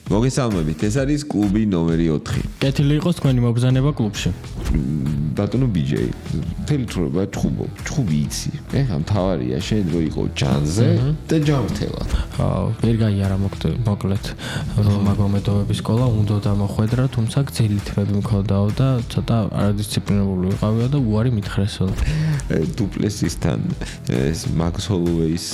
მოგესალმებით, ეს არის კლუბი ნომერი 4. კეთილი იყოს თქვენი მობრძანება კლუბში. ბატონო ბიჯეი, თელთრობა ჩხუბი იცი. ეხლა მთავარია შენ რო იყო ჯანზე და ჯანმრთელად. ვერ გაიარა მოკლედ მაგომედოების სკოლა უნდა დამოხვედრა, თუმცა გძელი თვები მქონდაო და ცოტა არადისციპლინებული ვიყავიო და უარი მითხრესო. დუპლესისთან ეს მაქს ჰოლუეის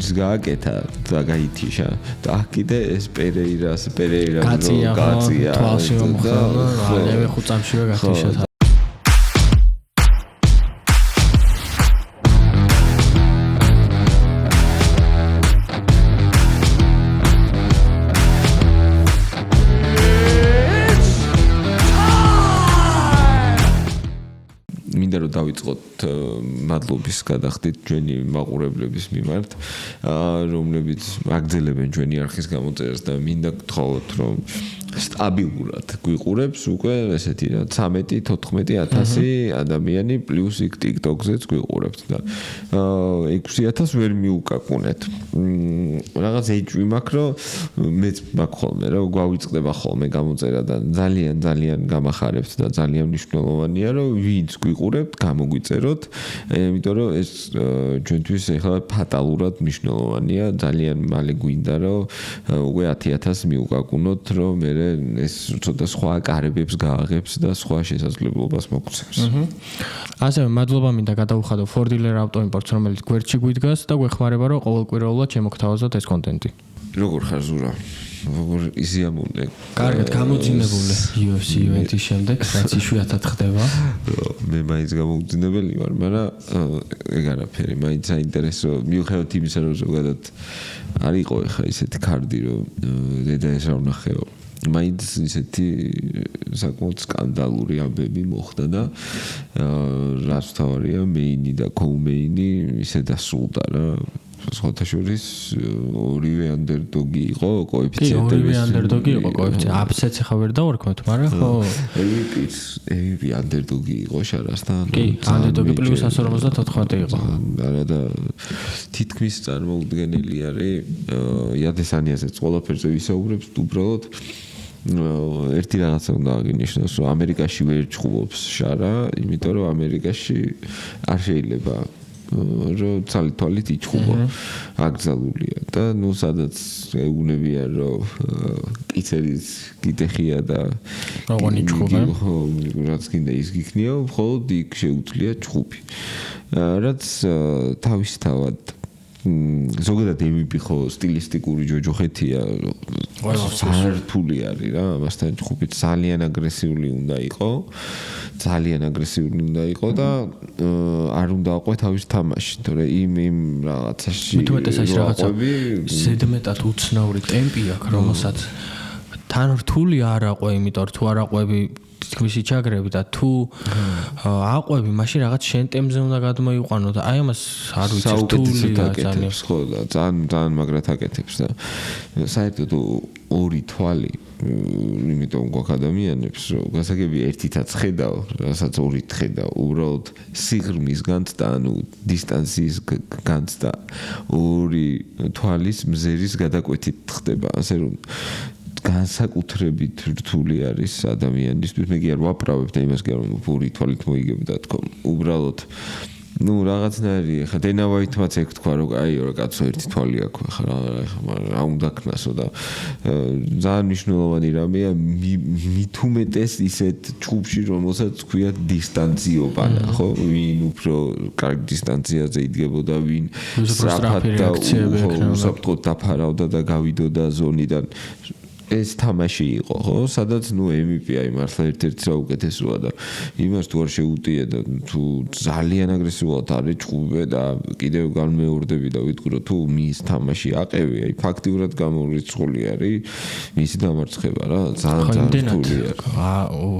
ის გააკეთა და გაითიშა და კიდე ეს პერეირა გაწია თვალში მომხდარა, ალევე 5 წამშივე გათიშა. მინდა რომ დავიწყოთ მადლობის გადახდით ჩვენი მაყურებლების მიმართ, რომლებიც აგრძელებენ ჩვენი არხის გამოწერას და მინდა გთხოვოთ, რომ სტაბილურად გვიყურებს უკვე ესეთი 13-14000 ადამიანი პლუს იქ TikTok-ზეც გვიყურებთ და 6000 ვერ მიუკაკუნეთ. რაღაც ეჭვი მაქვს, რომ მეც მაქვს ხოლმე, რომ გვავიწყდება ხოლმე გამოწერა და ძალიან გამახარებთ და ძალიან მნიშვნელოვანია, რომ ვინც გვიყურებთ, გამოგვიწეროთ, იმიტომ რომ ეს ჩვენთვის ახლა ფატალურად მნიშვნელოვანია, ძალიან მალე გვინდა, რომ უკვე 10000 მიუკაკუნოთ, რომ მე ეს ცოტა სხვა კარებებს გააღებს და სხვა შესაძლებლობას მოგცემს. ასევე მადლობა მინდა გადავუხადო Ford Dealer Auto Imports, რომელიც გვერდში გვიდგას და გვეხმარება, რომ ყოველკვირეულად შემოგთავაზოთ ეს კონტენტი. როგორ ხარ ზურა? როგორ იზიამუნე? კარგად გამოძინებული UFC event-ის შემდეგ, რაც იშვიათად ხდება. მე მაინც გამოგძინებელი ვარ, მაგრამ ეგ არაფერი, მაინც საინტერესო მიუხედავად იმისა, რომ ზოგადად არ იყო ეხა ისეთი კარდი, რომ დედა ეს რა ვნახეო. მაინც ისეთი საკმაოდ სკანდალური ამბები მოხდა და რაც თავარია მეინი და კოუმეინი ისე დასრულდა რა. სხვათა შორის ორივე ანდერდოგი იყო კოეფიციენტების. ორივე ანდერდოგი იყო კოეფიციენტ. აფსეტს ახლა ვერ დავარქმევთ, მაგრამ ხო MVP ანდერდოგი იყო შარასთან. კი, ანდერდოგი პლუს 154 იყო. არა და თითქმის წარმოუდგენელი არის იადესანიაზეც ყველაფერზე ვისაუბრებს უბრალოდ ერთი რაღაცა უნდა აღინიშნოს, რომ ამერიკაში ვერ ჩხუბობს შარა, იმიტომ რომ ამერიკაში არ შეიძლება რომ თვალით იჩხუბო აკრძალულია და ნუ სადაც ეუბნებიან რომ კიცერის გიტეხია და როგორ იჩხუბა რაც კიდე ის გიქნიო მხოლოდ იქ შეუძლია ჩხუბი რაც თავისთავად ზოგადად MVP ხო სტილისტიკური ჯოჯოხეთია საერთული არის რა ამასთან ჩხუბით ძალიან აგრესიული უნდა იყო და არ უნდა აყვე თავის თამაში თორე იმ რაღაცაში მithumetes რაღაცა ზედმეტად უცნაური ტემპი აქვს რომელსაც თან რთული არ აყვე იმიტომ თუ არ აყვები თქმის ჩაგრები და თუ აყვები მაშინ რაღაც შენ ტემზე უნდა გადმოიყვანო და აი ამას არ ვიცი რთულია ძალიან ხო და ძალიან მაგრად აკეთებს და საერთოდ ორი თვალი იმიტომ გვაქვს ადამიანებს რომ გასაგები ერთითაც ხედავ რასაც ორით ხედავ უბრალოდ სიღრმის განცდა ანუ დისტანციის განცდა ორი თვალის მზერის გადაკვეთით ხდება ასე რომ განსაკუთრებით რთული არის ადამიანისთვის მე კი არ ვაправებ და იმას კი არ ვფური თვალით მოიგებდა თქო უბრალოდ ნუ რაღაცნაირი ხა დენავაითმაც ეგ თქვა რომ აი რა კაცო ერთი თვალი აქვს ხა რა უნდა ქნასო და ძალიან მნიშვნელოვანი რამეა მithumetes ისეთ ჩხუბში რომელსაც ქვია დისტანციობანა ხო ვინ უფრო კარგ დისტანციაზე იდგებოდა ვინ სწრაფად და უსაფრთხოდ დაფარავდა და გავიდოდა ზონიდან ეს თამაში იყო ხო სადაც ნუ MVP აი მართლა ერთ-ერთი საუკეთესოა და იმას თუ არ შეუტიე და თუ ძალიან აგრესიულად არის ჩხუბე და კიდევ განმეორდები და ვიტყვი რომ თუ მის თამაში აყევი აი ფაქტიურად გამორიცხული არის მისი დამარცხება რა ძალიან რთულია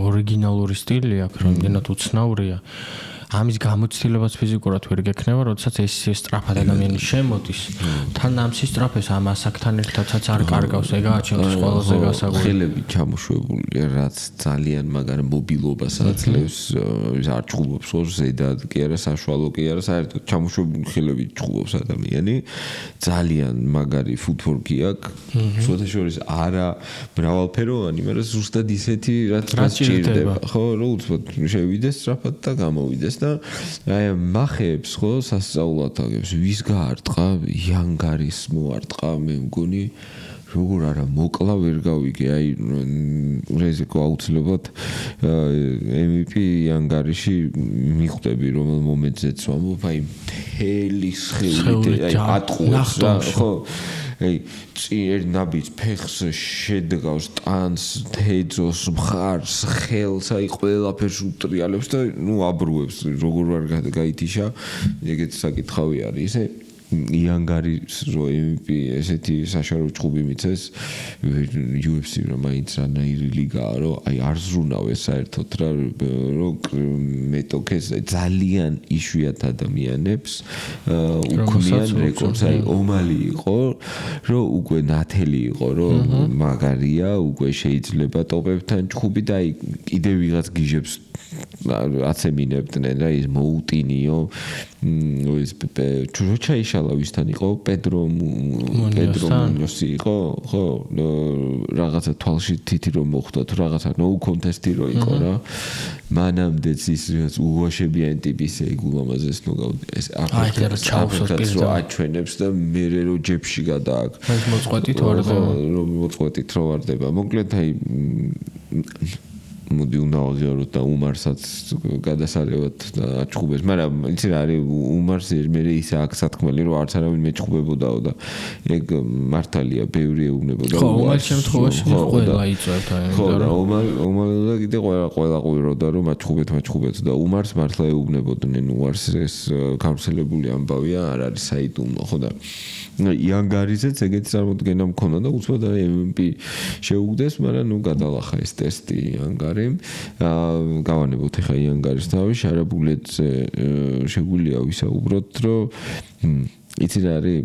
ორიგინალური სტილი აქვს რამდენად უცნაურია ამის გამოცდილებაც ფიზიკურად ვერ გექნება, როდესაც ეს სწრაფად ადამიანი შემოდის. თან ამ სისტრაფეს ამ ასაკთან ერთადაც არ კარგავს, ეგაა ჩემთვის ყველაზე გასაგები. ხელები ჩამოშვებულია, რაც ძალიან მაგარ მობილობას აძლევს, არ ჭუბობს ხო ზედად, კი არა საშუალო, კი არა საერთოდ ჩამოშვებული ხელები ჭუბობს ადამიანი. ძალიან მაგარი ფუტვორკი აქვს. შუა შორის არა მრავალფეროვანი, მაგრამ ზუსტად ისეთი რაც ჭირდება, ხო, რომ უცბად შევიდეს სწრაფად და გამოვიდეს და აი მახეებს ხო სასწაულად აგებს. ვის გაარტყა? იანგარის მოარტყა, მე მგონი როგორ არა მოკლა ვერ გავიგე აი რეზიკო აუცილებლად MVP იანგარიში მიხვდები რომ მომენტზეც ვამბობ აი თელის ხელი აი ატყუებს რა ხო აი წიერ ნაბიჯ ფეხს შედგავს ტანს თეძოს მხარს ხელს აი ყველაფერს უტრიალებს და ნუ აბრუებს როგორ არ გაითიშა ეგეც საკითხავი არის ისე იანგარის რო MVP ესეთი საშუალო ჭუბი მიცეს UFC რა მაინც რანაირი ლიგაა რომ აი არ ზრუნავ ეს საერთოდ რა რომ მეტოქეს ძალიან იშვიათ ადამიანებს უქმნიან რეკორდს აი ომალი იყო რომ უკვე ნათელი იყო რომ მაგარია უკვე შეიძლება ტოპებთან ჭუბი და აი კიდე ვიღაც გიჟებს აცემინებდნენ რა ის მოუტინიო ის ჩუჩაიშალა ვისთან იყო პედრო მუნიოსი იყო ხო რაღაცა თვალში თითი რომ მოხვდა თუ რაღაცა ნო კონტესტი რო იყო რა მანამდეც ის უგოშებიან ტიპის ეგულამაზეს ნუ ეს აფრიკას რო აჩვენებს და მე რო ჯებში გადააკ ეს მოწყვეტით ვარდება რომ მოწყვეტით რო ვარდება მოკლედ აი მოდი უნდა აღიაროთ და უმარსაც გადასარევად და აჭუბეს, მაგრამ იცი რა არის უმარს მე ისე აქ სათქმელი რომ არც არავინ მეჭუბებოდაო და ეგ მართალია ბევრი ეუბნებოდა ხო, უმარ შემთხვევაში ყველა იწევთ აი ხო, უმალდა კიდე ყველა ყვიროდა რომ მაჭუბეთ და უმარს მართლა ეუბნებოდნენ უარს ეს გავრცელებული ამბავია არ არის საიდუმლო ხო და იანგარიზეც ეგეთი წარმოდგენა მქონდა და უცბად MVP შეუგდეს, მაგრამ ნუ გადალახა ეს ტესტი იანგარი. გავანებოთ ახლა იანგარის თავი, შარაბულეთზე შეგვიძლია ვისაუბროთ, რომ იცი რა არის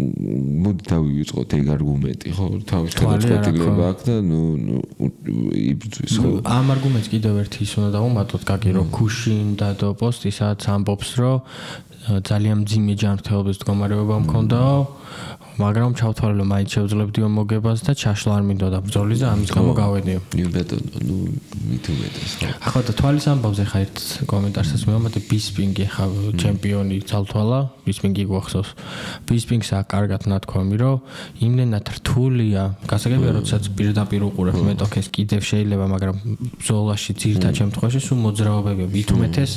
მოდი დავივიწყოთ ეგ არგუმენტი, ხო? თავის გადაწყვეტილება აქვს და ნუ იბრძვის, ხო? ამ არგუმენტს კიდევ ერთი ის უნდა დავუმატოთ, კაკი, რომ ქუშინ და პოსტისაც ამბობს, რომ ძალიან მძიმე ჯანმრთელობის მდგომარეობა მქონდაო, მაგრამ ჩავთვალე მაინც შევძლებდიო მოგებას და ჩაშლა არ მინდოდა ბრძოლის და ამის გამო გავედიო. ნუ მithumetes ხო. ახლა და თვალის ამბავზე ხა ერთ კომენტარსაც მივამატე ბისპინგი ხა ჩემპიონი ძალთვალა, ბისპინგი გვახსოვს. ბისპინგს აკარგათ ნათქვამი, რომ იმდენად რთულია, გასაგებია, როდესაც პირდაპირ უყურებ მეტოქეს კიდევ შეიძლება, მაგრამ ბრძოლაში ძირთა შემთხვევაში სულ მოძრაობები მithumetes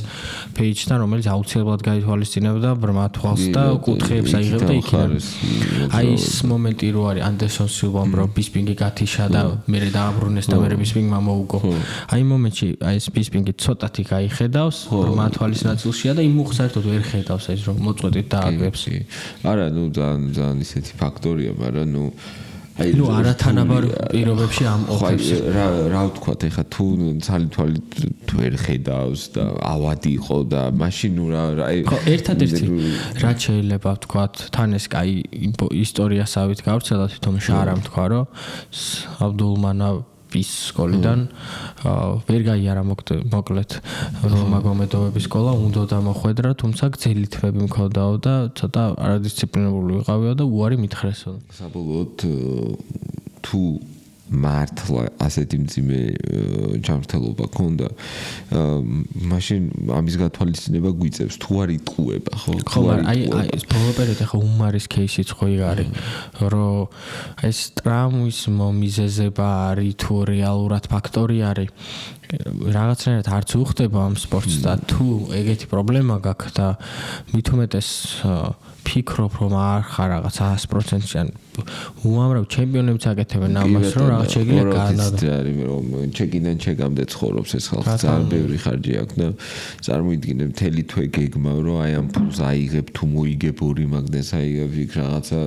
პეიჯთან, რომელიც აუცილებლად გაითვალისწინებდა ბრმა თვალს და კუთხეებს აიღებდა იქიდან. აი ეს მომენტი რო არის ანდერსონ სილვამ რო ბისპინგი გათიშა და მერე დააბრუნეს და მერე ბისპინგმა მოუგო. აი მომენტში აი ეს ბისპინგი ცოტათი გაიხედავს, ბრმა თვალის ნაწილშია და იმ მუხს საერთოდ ვერ ხედავს ეს რომ მოწყვეტით დააგებს. არა, ნუ ძალიან ისეთი ფაქტორია, მაგრამ ნუ აი ნუ არათანაბარ პირობებში ამყოფებს რა ვთქვათ ეხა თუ ცალი თუ ვერ ხედავს და ავადი იყო და მაშინ ნუ რა ხო ერთადერთი რაც შეიძლება ვთქვათ თან ეს კაი ისტორიასავით გავრცელა თვითონ შარამ თქვა რომ აბდულმანა ის სკოლიდან ვერ გაიარა მოკლედ რომ მაგომედოვების სკოლა უნდა დამოხვედრა თუმცა გძელი თვები მქონდაო და ცოტა არადისციპლინებული ვიყავიო და უარი მითხრესო საბოლოოდ თუ მართლა ასეთი მძიმე ჯანმრთელობა ქონდა მაშინ ამის გათვალისწინება გვიწევს თუ არ იტყუება ხო ხო აი ეს პროპერეთ ახლა უმარის кейსიც ხო არის რომ ეს ტრამვის მომიზეზება არის თუ რეალურად ფაქტორი არის რაღაცნაირად არც უხდება ამ სპორტს და თუ ეგეთი პრობლემა გაქვს და მithumetes ფიქრობ რომ არ ხარ რაღაც 100%-იან უამრავ ჩემპიონებს აკეთებენ ამას რომ რაღაც შეგიძლია გაანადგუროს არის რომ ჩეკიდან ჩეკამდე ცხოვრობს ეს ხალხი ძალიან ბევრი ხარჯი აქვს და წარმოიდგინე მთელი თვე გეგმავ რომ აი ამ ფულს აიღებ თუ მოიგებ ორი მაგდეს აიღებ იქ რაღაცა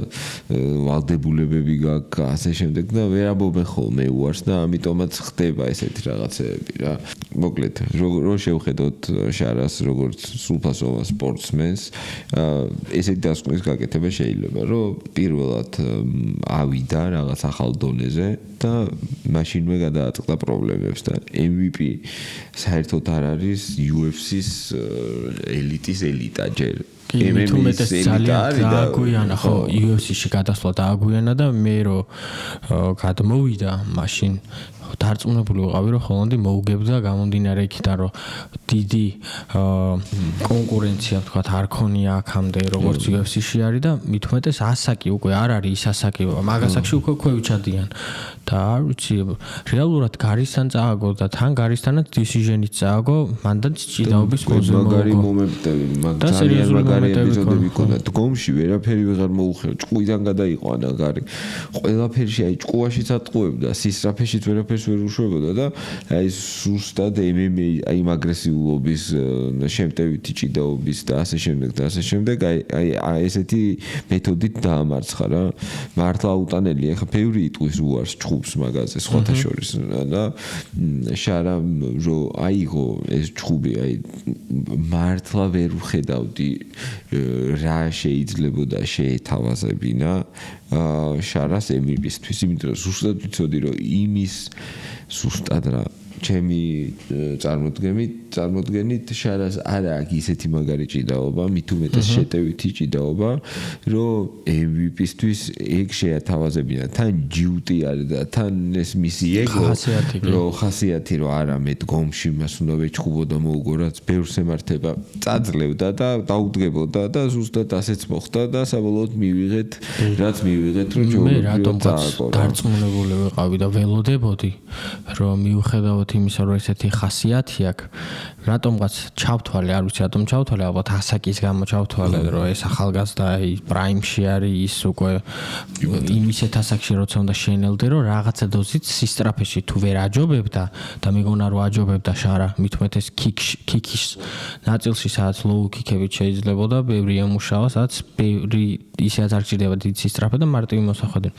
ვალდებულებები გაქვს ასე შემდეგ და ვერ ამბობენ ხოლმე უარს და ამიტომაც ხდება ესეთი რაღაცეები რა. მოკლედ, რო შევხედოთ შარას როგორც სრულფასოვან სპორტსმენს, ესეთი დასკვნის გაკეთება შეიძლება, რომ პირველად ავიდა რაღაც ახალ დონეზე და მაშინვე გადააწყდა პრობლემებს და MVP საერთოდ არ არის UFC-ს ელიტის ელიტა ჯერ. MMA-ს ძალიან დააგვიანა ხო UFC-ში გადასვლა დააგვიანა და მე რო გადმოვიდა მაშინ დარწმუნებული ვიყავი რომ ჰოლანდი მოუგებდა გამომდინარე იქიდან რომ დიდი კონკურენცია თქვათ არ ქონია აქამდე როგორც UFC-ში არის და მით უმეტეს ასაკი უკვე არ არის ის ასაკი მაგასაკში უკვე ვიჩადიან და არ ვიცი რეალურად გარისთან წააგო და თან გარისთანაც decision-ით წააგო მანდაც ჭიდაობის გოლზე მაგარი მომენტები ძალიან მაგარი ეპიზოდები ქონდა დგომში ვერაფერი ვეღარ მოუხერა ჭკუიდან გადაიყვანა გარი ყველაფერში აი ჭკუაშიც ატყუებდა სისწრაფეშიც ვერაფერს ვერ უშვებოდა და აი სუსტად MMA აი იმ აგრესიულობის შემტევითი ჭიდაობის და ასე შემდეგ აი ესეთი მეთოდით დაამარცხა რა მართლა უტანელი ახლა ბევრი იტყვის უარს ჭხუბს მაგაზე სხვათა შორის და შარამ რო აიღო ეს ჭხუბი აი მართლა ვერ ვხედავდი რა შეიძლებოდა შეეთავაზებინა შარას MVP-ისთვის იმიტომ რომ სუსტად ვიცოდი რომ იმის სუსტად რა ჩემი წარმოდგენით შარას არ აქვს ისეთი მაგარი ჭიდაობა მით უმეტეს შეტევითი ჭიდაობა რომ MVP-ისთვის ეგ შეათავაზებინა თან ჯიუტი არის და თან ეს მისი ეგო რომ ხასიათი რომ არა მე დგომში მას უნდა ვეჭხუბო და მოუგო რაც ბევრს ემართება წაძლევდა და დაუდგებოდა და ზუსტად ასეც მოხდა და საბოლოოდ მივიღეთ რაც მივიღეთ რომ მე რატომღაც დარწმუნებული ვიყავი და ველოდებოდი რომ მივხედავ იმისა რომ ესეთი ხასიათი აქვს რატომღაც ჩავთვალე არ ვიცი რატომ ჩავთვალე ალბათ ასაკის გამო ჩავთვალე რომ ეს ახალგაზრდა პრაიმში არის ის უკვე იმისეთ ასაკში როცა უნდა შეენელდე რომ რაღაცა დოზით სისტრაფეში თუ ვერ აჯობებდა და მეგონა რომ აჯობებდა შარა მით უმეტეს კიკის ნაწილში სადაც ლოუ კიკებით შეიძლებოდა ბევრი ემუშავა სადაც ბევრი ისე არ გჭირდება დიდი სისტრაფე და მარტივი მოსახვედრე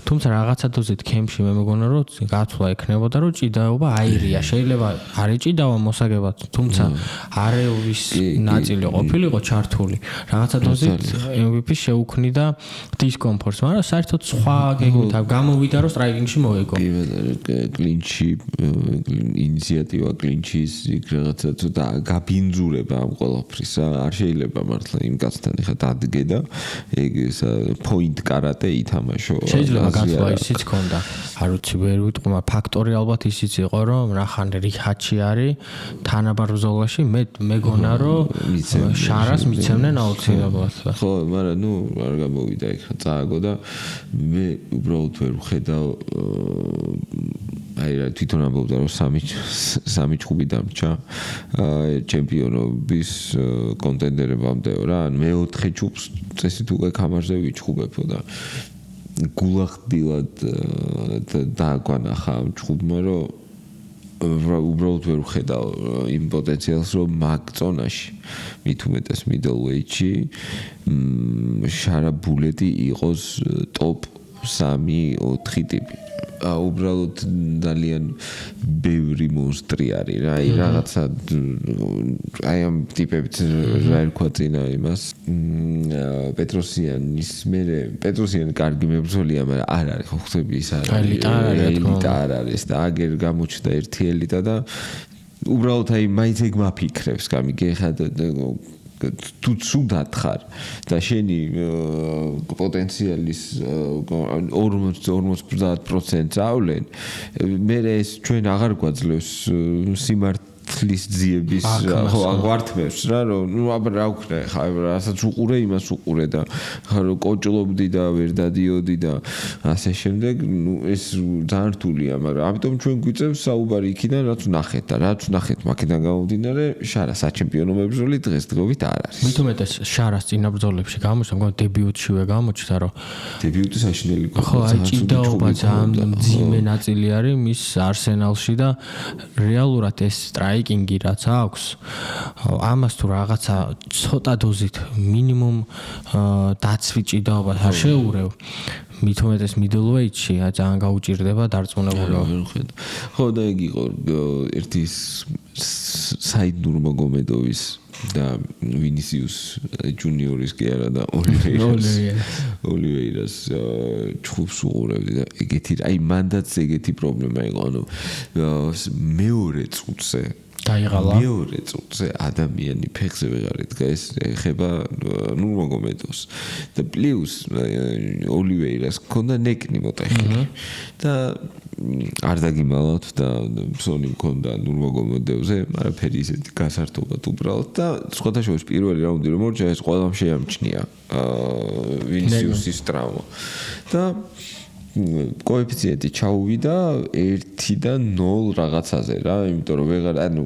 თუმცა რაღაცა დოზით კემპში მე მეგონა რომ გაცვლა ექნებოდა რომ ჭიდაობა აირია შეიძლება არ ეჭიდავა მოსაგებად თუმცა არეულის ნაწილი ყოფილიყო ჩართული რაღაცა დოზით MVP შეუქმნიდა დისკომფორტს მაგრამ საერთოდ სხვა გეგმით გამოვიდა რომ სტრაიკინგში მოეგო კლინჩი ინიციატივა კლინჩის იქ რაღაცა ცოტა გაბინძურება ამ ყველაფრის არ შეიძლება მართლა იმ კაცთან ეხა დადგე და ეგ პოინტ კარატე ითამაშო შეიძლება გაცვლა ისიც ქონდა არ ვიცი ვერ ვიტყვი მაგრამ ფაქტორი ალბათ ისიც იყო რომ რახან რიხაჩი არის თანაბარ ბრძოლაში მე მეგონა რომ შარას მიცემდნენ აუცილებლად ხო მაგრამ ნუ არ გამოვიდა იქ წააგო და მე უბრალოდ ვერ ვხედავ აი რა თვითონ ამბობდა რომ სამი ჭუბი დამჭა ჩემპიონობის კონტენდერებამდეო რა ან მე-4 ჭუბს წესით უკვე კამარზე ვიჭუბებო და გულახდილად დააგვანახა ამ ჭუბმა რომ უბრალოდ ვერ ვხედავ იმ პოტენციალს რომ მაგ ზონაში მით უმეტეს middleweight-ში შარა ბულეტი იყოს ტოპ 3-4 ტიპი უბრალოდ ძალიან ბევრი მონსტრი არის რა აი რაღაცა აი ამ ტიპებით რა ერქვა წინა იმას პეტროსიანი კარგი მებრძოლია მაგრამ არ არის ხო ხსები ის არის ელიტა არ არის და აგერ გამოჩნდა ერთი ელიტა და უბრალოდ აი მაინც ეგ მაფიქრებს გამიგე ხა თუ ცუდად ხარ და შენი პოტენციალის 40% წავლენ მე ეს ჩვენ აღარ გვაძლევს სიმართლის ძიების ხო აღვართმევს რა რომ ნუ აბა რა ვქნა ხა რასაც უყურე იმას უყურე და ხა რომ კოჭლობდი და ვერ დადიოდი და ასე შემდეგ ნუ ეს ძალიან რთულია მაგრამ ამიტომ ჩვენ გვიწევს საუბარი იქიდან რაც ვნახეთ და რაც ვნახეთ მაქედან გამომდინარე შარა საჩემპიონო მებრძოლი დღესდღეობით არ არის მით უმეტეს შარას წინა ბრძოლებში გამოჩნდა მგონი დებიუტშივე გამოჩნდა რომ დებიუტი საშინელი ხო აი ჭიდაობა ძალიან ძიმე ნაწილი არის მის არსენალში და რეალურად ეს სტრაიკინგი ჰეკინგი რაც აქვს ამას თუ რაღაცა ცოტა დოზით მინიმუმ დაცვი ჭიდაობას არ შეურევ მით უმეტეს middle weight-ში ძალიან გაუჭირდება დარწმუნებული. ხო და იგი იყო ერთი საიდ ნურმაგომედოვის და ვინისიუს ჯუნიორის კი არა და ოლივეირას ჩხუბს უყურებდი და ეგეთი აი მანდაც ეგეთი პრობლემა იყო ანუ მეორე წუთზე დაიღალა მეორე წუთზე ადამიანი ფეხზე ვეღარ იდგა ეს ეხება ნურმაგომედოვს და პლუს ოლივეირას ქონდა ნეკნი მოტეხილი და არ დაგიმალავთ და სონი მქონდა ნურმაგომედოვზე არაფერი ისეთი გასართობად უბრალოდ და სხვადასხვა პირველი რაუნდი რომ მორჩა ეს ყველამ შეამჩნია ვინისიუსის ტრავმა და კოეფიციენტი ჩაუვიდა 1-დან 0 რაღაცაზე რა, იმიტომ რომ ვეღარ ანუ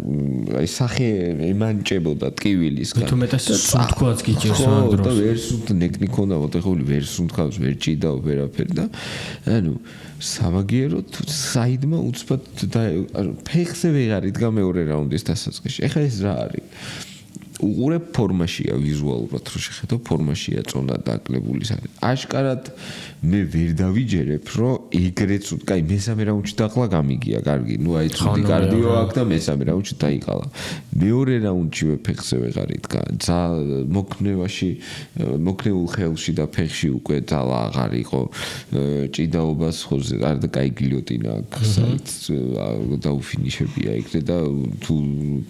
აი სახე ემანჭებოდა ტკივილისგან. თუ მეტად სუნთქვაც გიჭირს ამ დროს. და ვერ სუნთ ნეკნი ქონდა, მოთხოვილი ვერ სუნთქავს, ვერ ჭიდაო ვერაფერი და ანუ სამაგიეროდ საიდმა უცბად ფეხზე ვეღარ იდგა მეორე რაუნდის დასაწყისში. ეხლა ეს რა არის? უყურებ ფორმაშია ვიზუალურად რო შეხედო ფორმაშია წონა დაკლებული არის. აშკარად მე ვერ დავიჯერებ რომ ეგრეც კაი მესამე რაუნდში დახლა გამიგია კარგი ნუ აი ცუდი კარდიო აქვს და მესამე რაუნდში დაიყალა. მეორე რაუნდში ფეხზე ვეღარ იდგა. მოქნევაში მოქნეულ ხელში და ფეხში უკვე ძალა აღარ იყო ჭიდაობას ხოზე არ და კაი გილიოტინა აქვს საით დაუფინიშებია ეგრე და თუ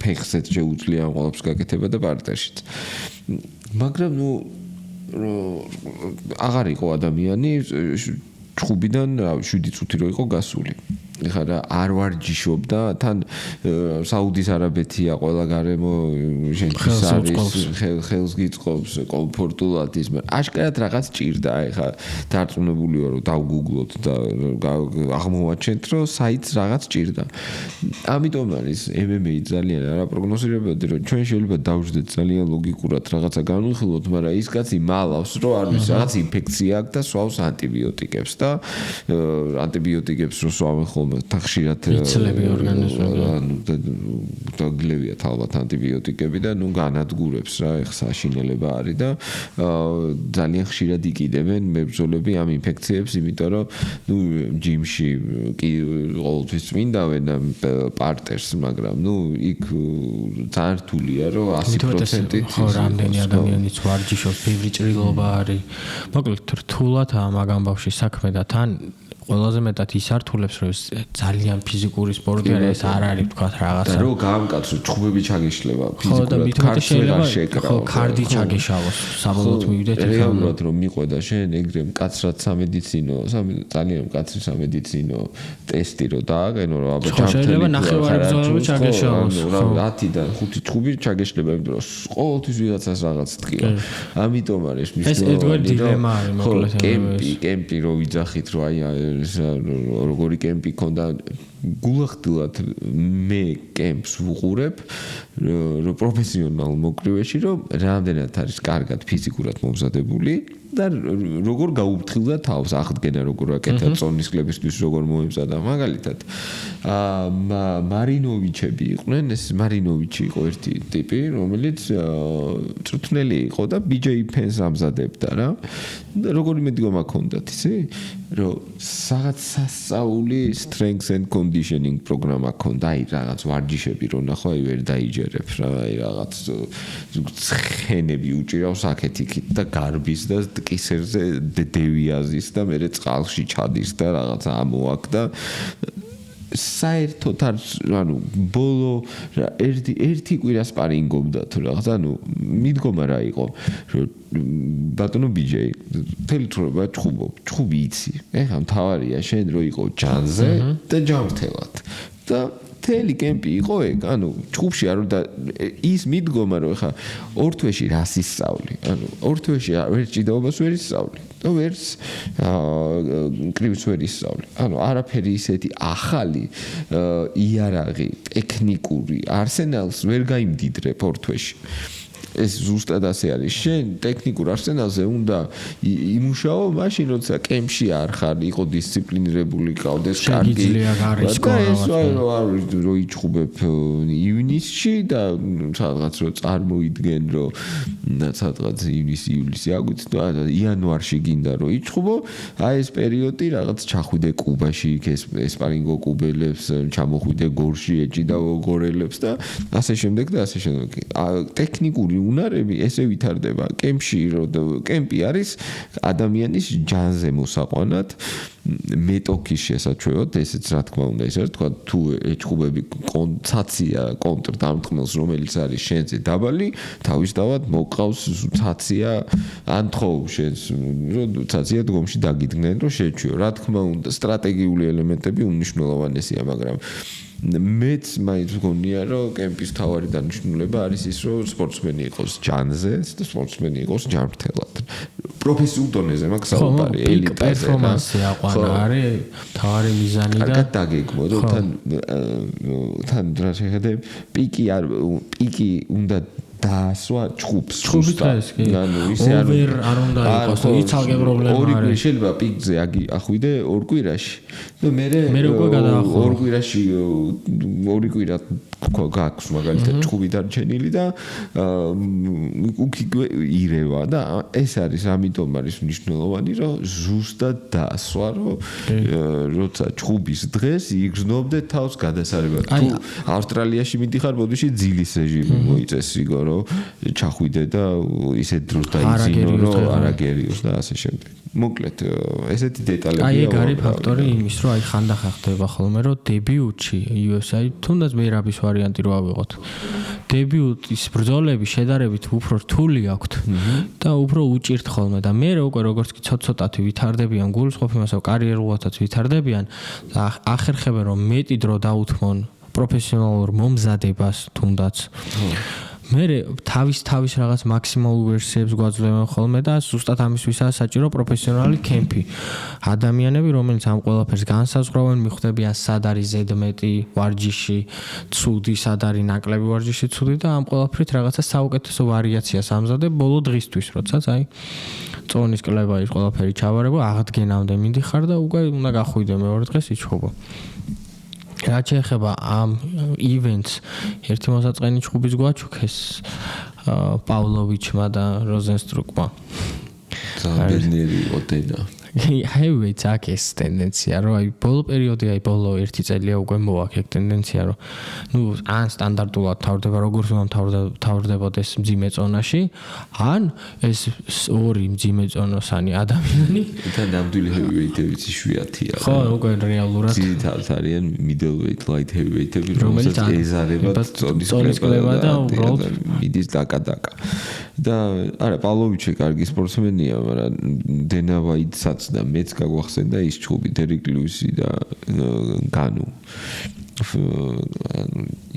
ფეხზეც შეუძლია ამ ყველაფერს გაკეთება და პარტერშიც. მაგრამ ნუ აღარ იყო ადამიანი ჩხუბიდან 7 წუთი რო იყო გასული. ეხლა რა არ ვარჯიშობდა თან საუდის არაბეთია ყველა გარემო შენთვის არის ხელს გიწყობს კომფორტულად ის მაგრამ აშკარად რაღაც ჭირდა ეხლა დარწმუნებული ვარ რომ დავგუგლოთ და აღმოვაჩენთ რომ საიტს რაღაც ჭირდა. ამიტომ არის MMA ძალიან არაპროგნოზირებადი რომ ჩვენ შეიძლება დავждეთ ძალიან ლოგიკურად რაღაცა განვიხილოთ მაგრამ ის კაცი მალავს რომ არ ვიცი რაღაც ინფექცია აქვს და სვავს ანტიბიოტიკებს და ანტიბიოტიკებს რო სვავენ ხშირად იცლები ორგანიზმი ანუ დაგლევიათ ალბათ ანტიბიოტიკები და ნუ განადგურებს რა ეხ საშინელება არის და ძალიან ხშირად იყიდებენ მებრძოლები ამ ინფექციებს იმიტომ რომ ნუ ჯიმში კი ყოველთვის წმინდავენ პარტერს მაგრამ ნუ იქ ძალიან რთულია რომ 100%-ით ხო რამდენი ადამიანიც ვარჯიშობს ბევრი ჭრილობა არის მოკლედ რთულად ამ ამბავში საქმე და თან ყველაზე მეტად ის ართულებს რომ ძალიან ფიზიკური სპორტი არის არ არის თქვა რაღაცა და რო გამკაცო ჩხუბები ჩაგეშლება ფიზიკურად კარგი შეიძლება კარდი ჩაგეშალოს საბოლოოდ მივიდეთ რეალურად რომ მიყვედა შენ ეგრე მკაცრად სამედიცინო ძალიან მკაცრი სამედიცინო ტესტი რო დააყენო რომ აბა შეიძლება ნახევარი ბრძოლა ჩაგეშალოს 10-დან 5 ჩხუბი ჩაგეშლება იმიტომ რომ ყოველთვის ვიღაცას რაღაც თქია ამიტომ არის ეს ერთგვარი დილემა არის მოკლედ კემპი რო ვიძახით რომ აი როგორი კემპი ქონდა გულახდილად მე კემპს ვუყურებ რომ პროფესიონალ მოკრივეში რომ რამდენად არის კარგად ფიზიკურად მომზადებული და როგორ გაუფრთხილდა თავს აღდგენა როგორ აკეთა წონის კლებისთვის როგორ მოემზადა მაგალითად მარინოვიჩები იყვნენ ეს მარინოვიჩი იყო ერთი ტიპი რომელიც წვრთნელი იყო და BJ Pence ამზადებდა რა და როგორი მედგომა ჰქონდათ იცი რომ რაღაც სასწაული strength and conditioning პროგრამა ჰქონდა აი რაღაც ვარჯიშები რო ნახო აი ვერ დაიჯერებ რა აი რაღაც ცხენები უჭირავს აქეთ-იქით და გარბის და კისერზე დევიაზის და მე წყალში ჩადის და რაღაცა ამოაქვს და საერთოდ ანუ ბოლო ერთი კვირა სპარინგობდა თუ რაღაც ანუ მიდგომა რა იყო ბატონო BJ თელი თრობა ჩხუბი იცი ეხლა მთავარია შენ რო იყო ჯანზე და ჯანმრთელად და თელი კემპი იყო ეგ ანუ ჩხუბში არ და ის მიდგომა რომ ეხლა ორ თვეში რას ისწავლი ანუ ორ თვეში ვერ ჭიდაობას ვერ ისწავლი და ვერც კრივს ვერ ისწავლი ანუ არაფერი ისეთი ახალი იარაღი ტექნიკური არსენალს ვერ გაიმდიდრებ ორ თვეში ეს ზუსტად ასე არის. შენ ტექნიკურ არსენალზე უნდა იმუშაო მაშინ, როცა კემპში არ ხარ, იყო დისციპლინირებული, ყავდეს კარგი. და ეს რო იჭხუბებ ივნისში და სადღაც რო წარმოიდგენ, რომ სადღაც ივნისი აგვისტო და იანვარში გინდა რომ იჭხუბო, აი ეს პერიოდი რაღაც ჩახვიდე კუბაში, ესპანინგო კუბელებს, ჩამოხვიდე გორში, ეჭიდაო გორელებს და ასე შემდეგ და ასე შემდეგ. ტექნიკური უნარები ესე ვითარდება კემპში, რომ კემპი არის ადამიანის ჯანზე მოსაყვანად მეტოქის შესაჩვევად, ესეც რა თქმა უნდა, ისე თქვა თუ ეჭხუბები ცაცია კონტრდამტყმელს, რომელიც არის შენზე დაბალი, თავისთავად მოყავს ცაცია ან თხოვ შენს, რომ ცაცია დგომში დაგიდგნენ, რომ შეჩვიო. რა თქმა უნდა, სტრატეგიული ელემენტები უმნიშვნელოვანესია, მაგრამ მეც მაინც მგონია, რომ კემპის თავარი დანიშნულება არის ის, რომ სპორტსმენი იყოს ჯანზე და სპორტსმენი იყოს ჯანმრთელად. პროფესიულ დონეზე მაქვს საუბარი, ელიტაზე. პერფორმანსი აყვანა არის თავარი მიზანი და კარგად დაგეგმო, რომ თან რა შეხედე, პიკი უნდა დაასვა ჭუბს. ჭუბის კი. ისე არ უნდა იყოს, იცალკე პრობლემა არის. ორი კვირა შეიძლება პიკზე ახვიდე ორ კვირაში. და მე უკვე გადაახო. ორ კვირაში ორი კვირა გაქვს მაგალითად ჭუბი დარჩენილი და უკი ირევა და ეს არის ამიტომ არის მნიშვნელოვანი, რომ ზუსტად დაასვა, რომ როცა ჭუბის დღეს იგრძნობდე თავს გადასარევად. თუ ავსტრალიაში მიდიხარ, ბოდიში ძილის რეჟიმი მოიწესრიგო, რომ ჩახვიდე და ისეთ დროს დაიძინო, რომ არაგერიოს და ასე შემდეგ. მოკლედ, ესეთი დეტალებია. აი ეგ არის ფაქტორი იმის, რომ აი ხანდახან ხდება ხოლმე, რომ დებიუტში UFC თუნდაც მეერაბის ვარიანტი რო ავიღოთ. დებიუტის ბრძოლები შედარებით უფრო რთული აქვთ და უფრო უჭირთ ხოლმე და მე უკვე როგორც კი ცოტ-ცოტათი ვითარდებიან გულისხმობ იმას, რომ კარიერულადაც ვითარდებიან და ახერხებენ რომ მეტი დრო დაუთმონ პროფესიონალურ მომზადებას თუნდაც. მე თავის რაღაც მაქსიმალურ ვერსიებს გვაძლევენ ხოლმე და ზუსტად ამისთვისაა საჭირო პროფესიონალი კემპი. ადამიანები, რომელიც ამ ყველაფერს განსაზღვრავენ, მიხვდებიან სად არის ზედმეტი ვარჯიში, ცუდი, სად არის ნაკლები ვარჯიში ცუდი და ამ ყველაფრით რაღაცა საუკეთესო ვარიაციას ამზადებ ბოლო დღისთვის, როდესაც აი წონის კლება ის ყველაფერი ჩავარება, აღდგენამდე მიდიხარ და უკვე უნდა გახვიდე მეორე დღეს იჩხუბო. რაც შეეხება ამ ივენტს, ერთი მოსაწყენი ჭუბის გვაჩუქეს პავლოვიჩმა და როზენსტრუკმა. ზამბერნერი ოდენა. Heavyweights აქვს ეს ტენდენცია, რომ აი ბოლო პერიოდი, აი ბოლო 1 წელია უკვე მოაქვს ეგ ტენდენცია, რომ ნუ ან სტანდარტულად თავდება როგორც უნდა თავდებოდეს მძიმე წონაში, ან ეს ორი მძიმე წონოსანი ადამიანი და ნამდვილი heavyweight-ებიც იშვიათია. ხო, უკვე რეალურად ძირითადად არიან middleweight, light heavyweight-ები, რომელსაც ეზარებათ წონის კლება და უბრალოდ მიდის დაკა-დაკა. და არა, პავლოვიჩი კარგი სპორტსმენია, მაგრამ დენა ვაიტსაც და მეც გაგვახსენდა ის ჭუბი დერიკ ლუისი და განუ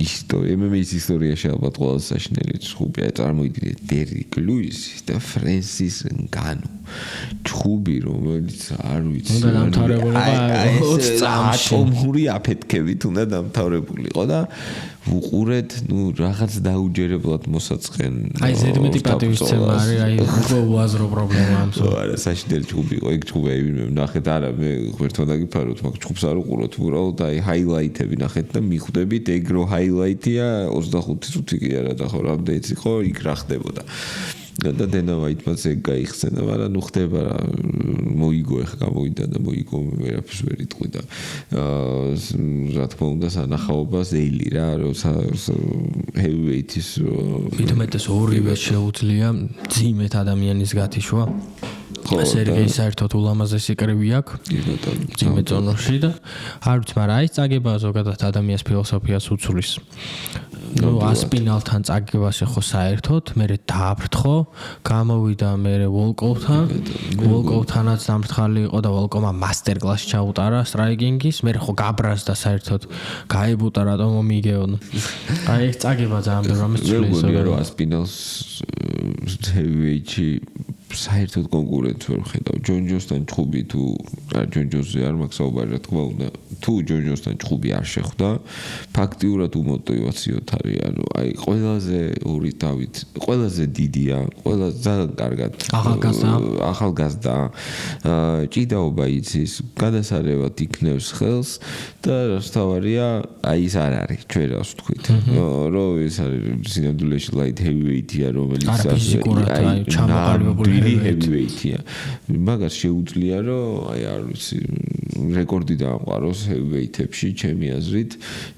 MMA-ის ისტორიაში ალბათ ყველაზე საშინელი ჭუბია. წარმოიდგინეთ დერიკ ლუისი და ფრენსის განუ. ჭუბი, რომელიც არ ვიცი, უნდა დამთავრებულიყო 20 წამში. ატომური აფეთქებით უნდა დამთავრებულიყო და უყურეთ, ნუ რაღაც დაუჯერებლად მოსაწყენ. აი ზედმეტი პატივისცემა არის, აი უკვე უაზრო პრობლემა ამ სულ. არა, საშინელი ჭუბი იყო, ეგ ჭუბი მე ნახეთ, არა, მე ღმერთმა დაგიფაროთ, მაგ ჭუბს არ უყუროთ, უბრალოდ აი ჰაილაითები ნახეთ და მიხვდებით, ეგ რო ჰაილაითია 25 წუთი კი არა და ხო რამდენიც იყო, იქ რა ხდებოდა. და დენა ვაიტმაც ეგ გაიხსენა, მაგრამ ნუ ხდება რა, მოიგო ახლა გამოვიდა და მოიგო ვერაფერს ვერ იტყვი და რა თქმა უნდა სანახაობას ეილი რა, რომ heavyweight-ის მithumetes ორივე შეუძლია ძიმეთ ადამიანის გათიშვა. სერგეი საერთოდ ულამაზესი კრივი აქვს. ძიმე წონოში და არ ვიცი, მაგრამ აი წაგება ზოგადად ადამიანის ფილოსოფიას უცვლის. ნუ ასპინალთან წაგებაში ხო საერთოდ, მე დააფრთხო, გამოვიდა მე ვოლკოვთანაც დამრთხალი იყო და ვოლკოვმა მასტერ კლასი ჩაუტარა სტრაიკინგის, მე ხო გაბრაზდა საერთოდ, გაებუტა რატომ მომიგეონ. აი ეს წაგება ძალიან ბევრ ამის ცვლის. მე რომ ასპინალს heavyweight-ში საერთოდ კონკურენტს ვერ ხედავ. ჯონ ჯონსთან ჭუბი თუ ჯონ ჯონსზე არ მაქვს საუბარი რა თქმა უნდა. თუ ჯონ ჯონსთან ჭუბი არ შეხვდა, ფაქტიურად უმოტივაციოთ არის. ანუ აი ყველაზე ორი დავით, ყველაზე დიდია, ყველაზე ძალიან კარგად ახალგაზრდა. ჭიდაობა იცის, გადასარევად იქნევს ხელს და თავარია, აი ის არ არის, ჩვენ რას ვთქვით. რომ ეს არის სინამდვილეში light heavyweight-ია, რომელიც აი ჩამოყალიბებული heavyweight-ია. მაგას შეუძლია, რომ აი არ ვიცი, რეკორდი დაამყაროს heavyweight-ებში, ჩემი აზრით,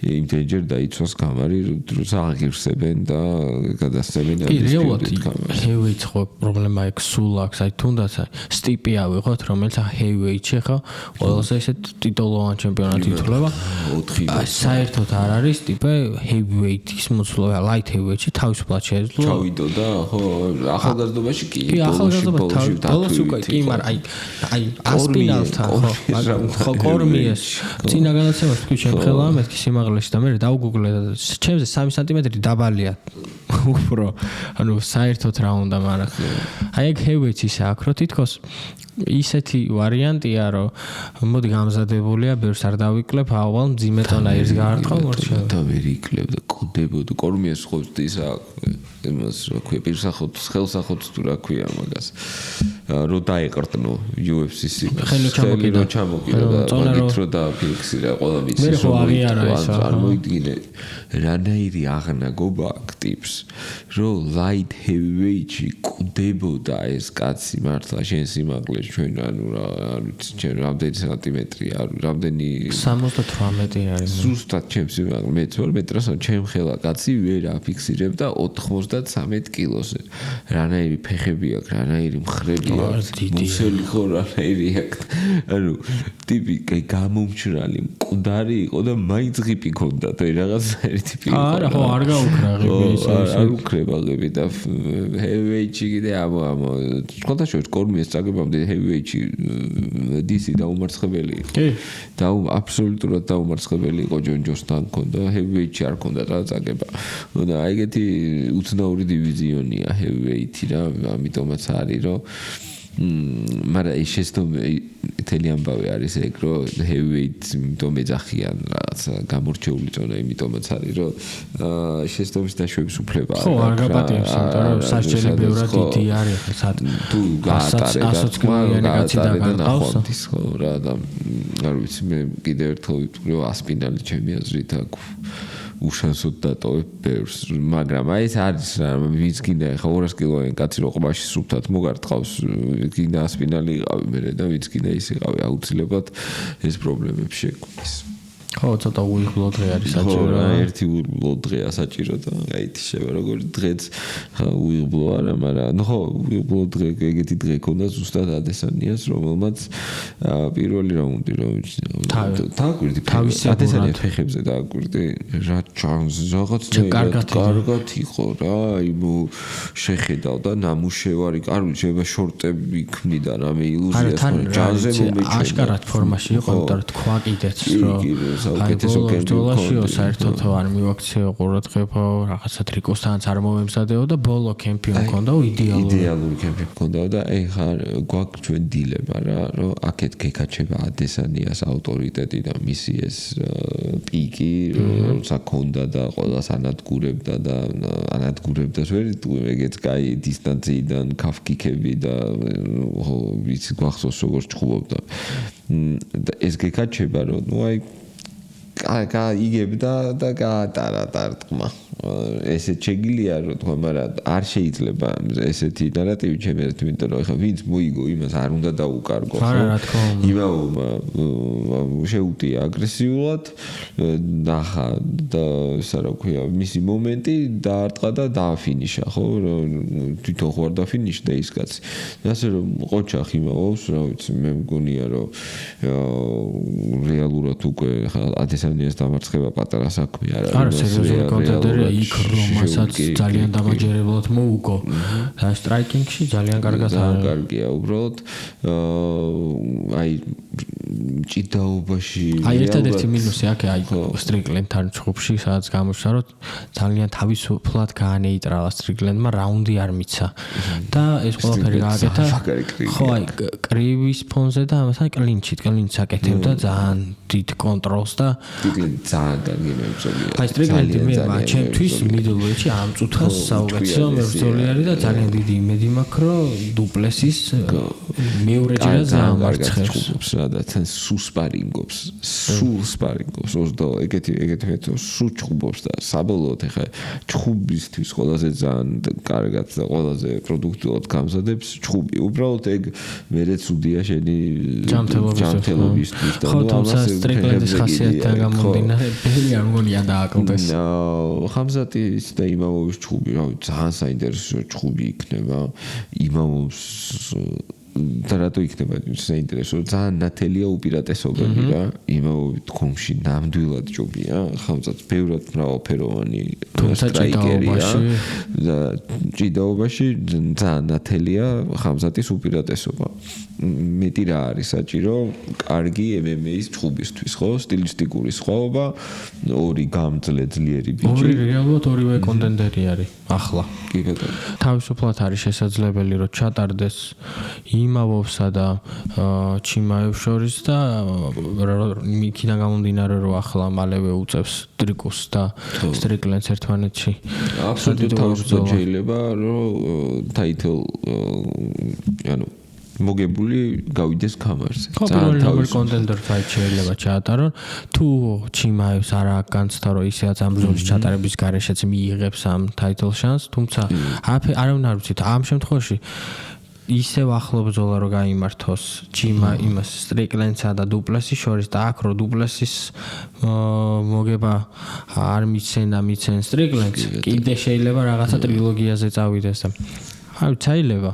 იმდენჯერ დაიცვას გამარი, როცა აღირსებენ და გადასცემენ undisputed გამარს. heavyweight-ს ხო პრობლემა აქვს, სულ აქვს, აი თუნდაც სტიპი ავიღოთ, რომელიც heavyweight-ში ხო ყველაზე ესე ტიტულოვან ჩემპიონატი ითვლება. საერთოდ არ არის ტიპე heavyweight-ის მოცულობა, light heavyweight-ში თავისუფლად შეეძლო. ჩავიდო და ხო ახალგაზრდობაში კი ბოლოს უკვე კი, მაგრამ აი ასპინალთან ხო კორმიეს წინა განაცემას თქვი ჩემ ხელა მეთქი სიმაღლეში და მე დავგუგლე და ჩემზე 3 სანტიმეტრი დაბალია. უფრო ანუ საერთოდ რა უნდა, მაგრამ აი ეგ heavyweight-ი ისე აქ რო თითქოს ისეთი ვარიანტია, რომ მოდი გამზადებულია, ბევრს არ დავიკლებ, ავალ მძიმე ტონა ერთს გაარტყავ, მორჩა. და ვერ იკლებ და კოდებოდ კორმიეს ხოვს ისა იმას რა ქვია, პირსახოთს, ხელსახოთს თუ რა ქვია მაგას. რო დაეყრდნო UFC-ს. ხელი ჩამოკიდა და მაგით რო დააფიქსირა, ყველა ვიცის რომ არ მოიდგინე. რანაირი აღნაგობა აქ ტიპს, რომ light heavyweight-ში კდებოდა ეს კაცი მართლა შენ სიმაღლეში ჩვენ ანუ რა ვიცი ჩვენ რამდენი სანტიმეტრია რამდენი 78 არის ზუსტად ჩემ სიმაღლე მე 12 მეტრს ჩემ ხელა კაცი ვერ აფიქსირებდა 93 კილოზე რანაირი ფეხები აქვს რანაირი მხრები აქვს მუსელი ხო რანაირი აქვს ანუ ტიპი გამომჩრალი მკვდარი იყო და მაინც ღიპი ქონდა და რაღაცა ერთი ტიპი არა ხო არ გაუქრა ღიპი არ უქრება ღიპი და heavyweight-ში კიდე ამო ხოთაშორის კორმიეს წაგებამდე heavyweight-ში DC დაუმარცხებელი იყო. და აბსოლუტურად დაუმარცხებელი იყო ჯონ ჯონსთან ქონდა heavyweight-ში არ ქონდა რა წაგება. და აი ეგეთი უცნაური დივიზიონია heavyweight-ი რა, ამიტომაც არის რომ მაგრამ ეს თელი ამბავი არის ეგ რომ heavyweight იმიტომ ეძახიან რაღაცა გამორჩეული წონა იმიტომაც არის რომ შეცდომის დაშვების უფლება ხო არ გაპატიებს იმიტომ რომ სასჯელი ბევრად დიდი არის ხა თუ გაატარე ხო რა და არ ვიცი მე კიდევ ერთხელ ვიტყვი რომ ასპინალი ჩემი აზრით აქვს უშანსოდ დატოვებ ბევრს, მაგრამ აი ეს არის რა, ვინც გინდა ხა 200 კილოიანი კაცი რო ყბაში სრუფთად მოგარტყავს, გინდა ასპინალი იყავი მე და ვინც გინდა ის იყავი, აუცილებლად ეს პრობლემები შეგვიქმნის. ხო, ცოტა უიღბლო დღე არის საჭირო. ხო, ერთი უიღბლო დღეა საჭირო და აი ეს შევა როგორი დღეც ხა უიღბლო არა, მაგრამ ხო, უიღბლო დღე, ეგეთი დღე ქონდა ზუსტად ადესანიას, რომელმაც პირველი რაუნდი რომ დააკვირდი ადესანიას ფეხებზე დააკვირდი, რა ჩანს, რაღაცნაირად კარგად იყო რა, აი შეხედავ და ნამუშევარი, კარგი შეიძლება შორტები ქმნიდა რამე ილუზიას, ჯანზე მომეჩვენა. აშკარად ფორმაში იყო, იმიტომ რომ თქვა კიდეც რომ საუკეთესო კემპიონი საერთოდ არ მივაქციო ყურადღება რაღაცა ტრიკოსთანაც არ მომემზადეო და ბოლო კემპიონი ქონდა იდეალური კემპიონი ქონდა და ეხა გვაქვს ჩვენ დილემა რა რომ აქეთ გეკაჩება ადესანიას ავტორიტეტი და მისი ეს პიკი როცა ქონდა და ყველას ანადგურებდა და ანადგურებდა ვერ ეგეც კაი დისტანციიდან კაფკიკები და ვიცი გვახსოვს როგორ ჭხუბობდა და ეს გეკაჩება რომ ნუ აი იგებდა და გაატარა დარტყმა. ესე შეგილია რომ თქვა, მაგრამ არ შეიძლება ესეთი ნარატივი ჩემი აზრით, იმიტომ რომ ეხა ვინც მოიგო, იმას არ უნდა დაუკარგო, ხო? არა, რა თქმა უნდა. იმავმა შეუტია აგრესიულად, ნახა და ისა რა ქვია, მისი მომენტი დაარტყა და დააფინიშა, ხო? თვითონ ხო არ დააფინიშდა ის კაცი. ასე რომ ყოჩახ იმავობს, რა ვიცი, მე მგონია რომ რეალურად უკვე ადესანიას დამარცხება პატარა საქმე არ არის. არა, სერიოზული კონტენტერია იქ რომელსაც ძალიან დამაჯერებლად მოუგო. და სტრაიკინგში ძალიან კარგად არის. კარგია უბრალოდ. აი ჭიდაობაში აი ერთადერთი მინუსი აქ აი სტრიკლენთან ჩხუბში სადაც გამოჩნდა რომ ძალიან თავისუფლად გაანეიტრალა სტრიკლენდმა რაუნდი არ მიცა და ეს ყველაფერი გააკეთა ხო აი კრივის ფონზე და ამასთან კლინჩს აკეთებდა ძალიან დიდ კონტროლს და ძალიან დაგინებზოლია აი სტრიკლენდი მე ჩემთვის მიდლვეჩი ამ წუთას საუკეთესო მებრძოლი არის და ძალიან დიდი იმედი მაქვს რომ დუპლესის მეორეჯერა ძალიან მარცხებს სადაც სულ სპარინგობს ეგეთი სულ ჩხუბობს და საბოლოოდ ახლა ჩხუბისთვის ყველაზე ძალიან კარგად და ყველაზე პროდუქტიულად გამზადებს ჩხუბი უბრალოდ ეგ მერე ცუდია შენი ჯანმრთელობისთვის და ნუ ამას სტრიკლენდის ხასიათთან გამომდინარე ბელი არ მგონია დააკლდეს ხამზატის და იმამოვის ჩხუბი რავი ძალიან საინტერესო ჩხუბი იქნება იმამოს და რატო იქნება საინტერესო ძალიან ნათელია უპირატესობები რა იმავე თქომში ნამდვილად ჯობია ხამზატ ბევრად მრავალფეროვანი სტრაიკერია და ჭიდაობაში ძალიან ნათელია ხამზატის უპირატესობა მეტი რა არის საჭირო კარგი MMA-ის ჩხუბისთვის ხო სტილისტიკური სხვაობა ორი გამძლე ძლიერი ბიჭი ორი რეალურად ორივე კონტენდერი არის ახლა კი ბატონო თავისუფლად არის შესაძლებელი რომ ჩატარდეს იმავოვსა და ჩიმაევ შორის და იქიდან გამომდინარე რომ ახლა მალევე უწევს ტრიკუს და სტრიკლენს ერთმანეთში აბსოლუტურად თავისუფლად შეიძლება რომ ტაიტლ ანუ მოგებული გავიდეს კამარზე. ძალიან თავის კონტენდერ ფაით შეიძლება ჩაატარონ. თუ ჩიმაევს არ აქვს განცდა რომ ისედაც ამ ბრძოლის ჩატარების გარეშეც მიიღებს ამ ტაიტლ შანსს, თუმცა არავინ არ ვიცით ამ შემთხვევაში ისევ ახლო ბრძოლა რო გაიმართოს ჩიმა იმას სტრიკლენსა და დუპლესის შორის და აქ რო დუპლესის მოგება არ მიცენ სტრიკლენს კიდე შეიძლება რაღაცა ტრილოგიაზე წავიდეს და აი შეიძლება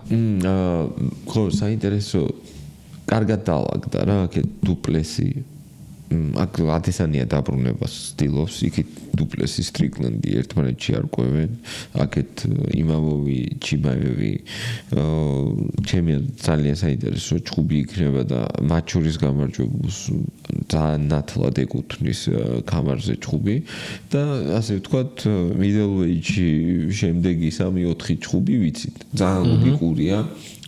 ხო საინტერესო კარგად დაალაგდა რა აქ დუპლესი აქ ადესანია დაბრუნებას სტილობს იქით დუპლესი სტრიკლენდი ერთმანეთში არ ყვევენ აქეთ იმამოვი ჩიმაევი ჩემი ძალიან საინტერესო ჩხუბი იქნება და მათ შორის გამარჯვებულს ძალიან ნათლად ეკუთვნის კამარზე ჩხუბი და ასე ვთქვათ მიდლვეიჯი შემდეგი 3-4 ჩხუბი ვიცით ძალიან ლოგიკურია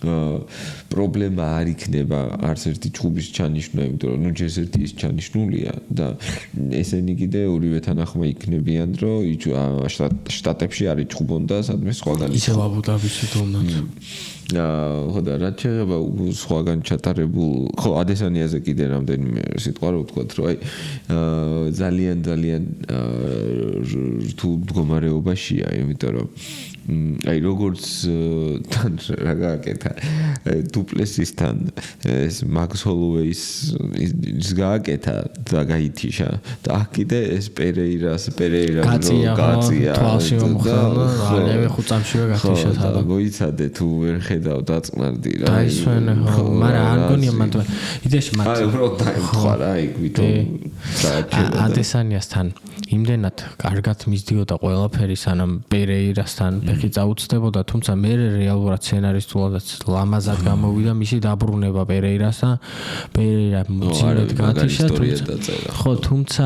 პრობლემა არ იქნება არც ერთი ჩხუბის ჩანიშვნა, იმიტომ რომ ნუ ჯერ ერთი ის ჩანიშნულია და ესენი კიდე ორივე თანახმა იქნებიან, რომ შტატებში არის ჩხუბონ და სადმე სხვაგან ისევ აბუდაბში თუნდაც. ხო და რაც შეიძლება სხვაგან ჩატარებულ, ხო ადესანიაზე კიდე რამდენიმე სიტყვა რო ვთქვათ, რომ აი ძალიან რთულ მდგომარეობაშია, იმიტომ რომ აი როგორც თან რა გააკეთა დუპლესისთან ეს მაქს ჰოლოვეის ის გააკეთა და გაითიშა და აქ კიდე ეს პერეირას კაცია თვალში მომხდარა ალევე 5 წამშივე გათიშა და მოიცადე თუ ვერ ხედავ დაწყნარდი რა დაისვენე ხო მაგრამ არ გონია მანდ იდეაში მათ აი უბრალოდ დაემთხვა რა იქ ვითომ ადესანიასთან იმდენად კარგად მისდიოდა ყველაფერი სანამ პერეირასთან ფეხი წაუწდებოდა თუმცა მე რეალურად სცენარისტულადაც ლამაზად გამოვიდა მისი დაბრუნება პერეირასთან პერეირა მოცილად გათიშა ხო თუმცა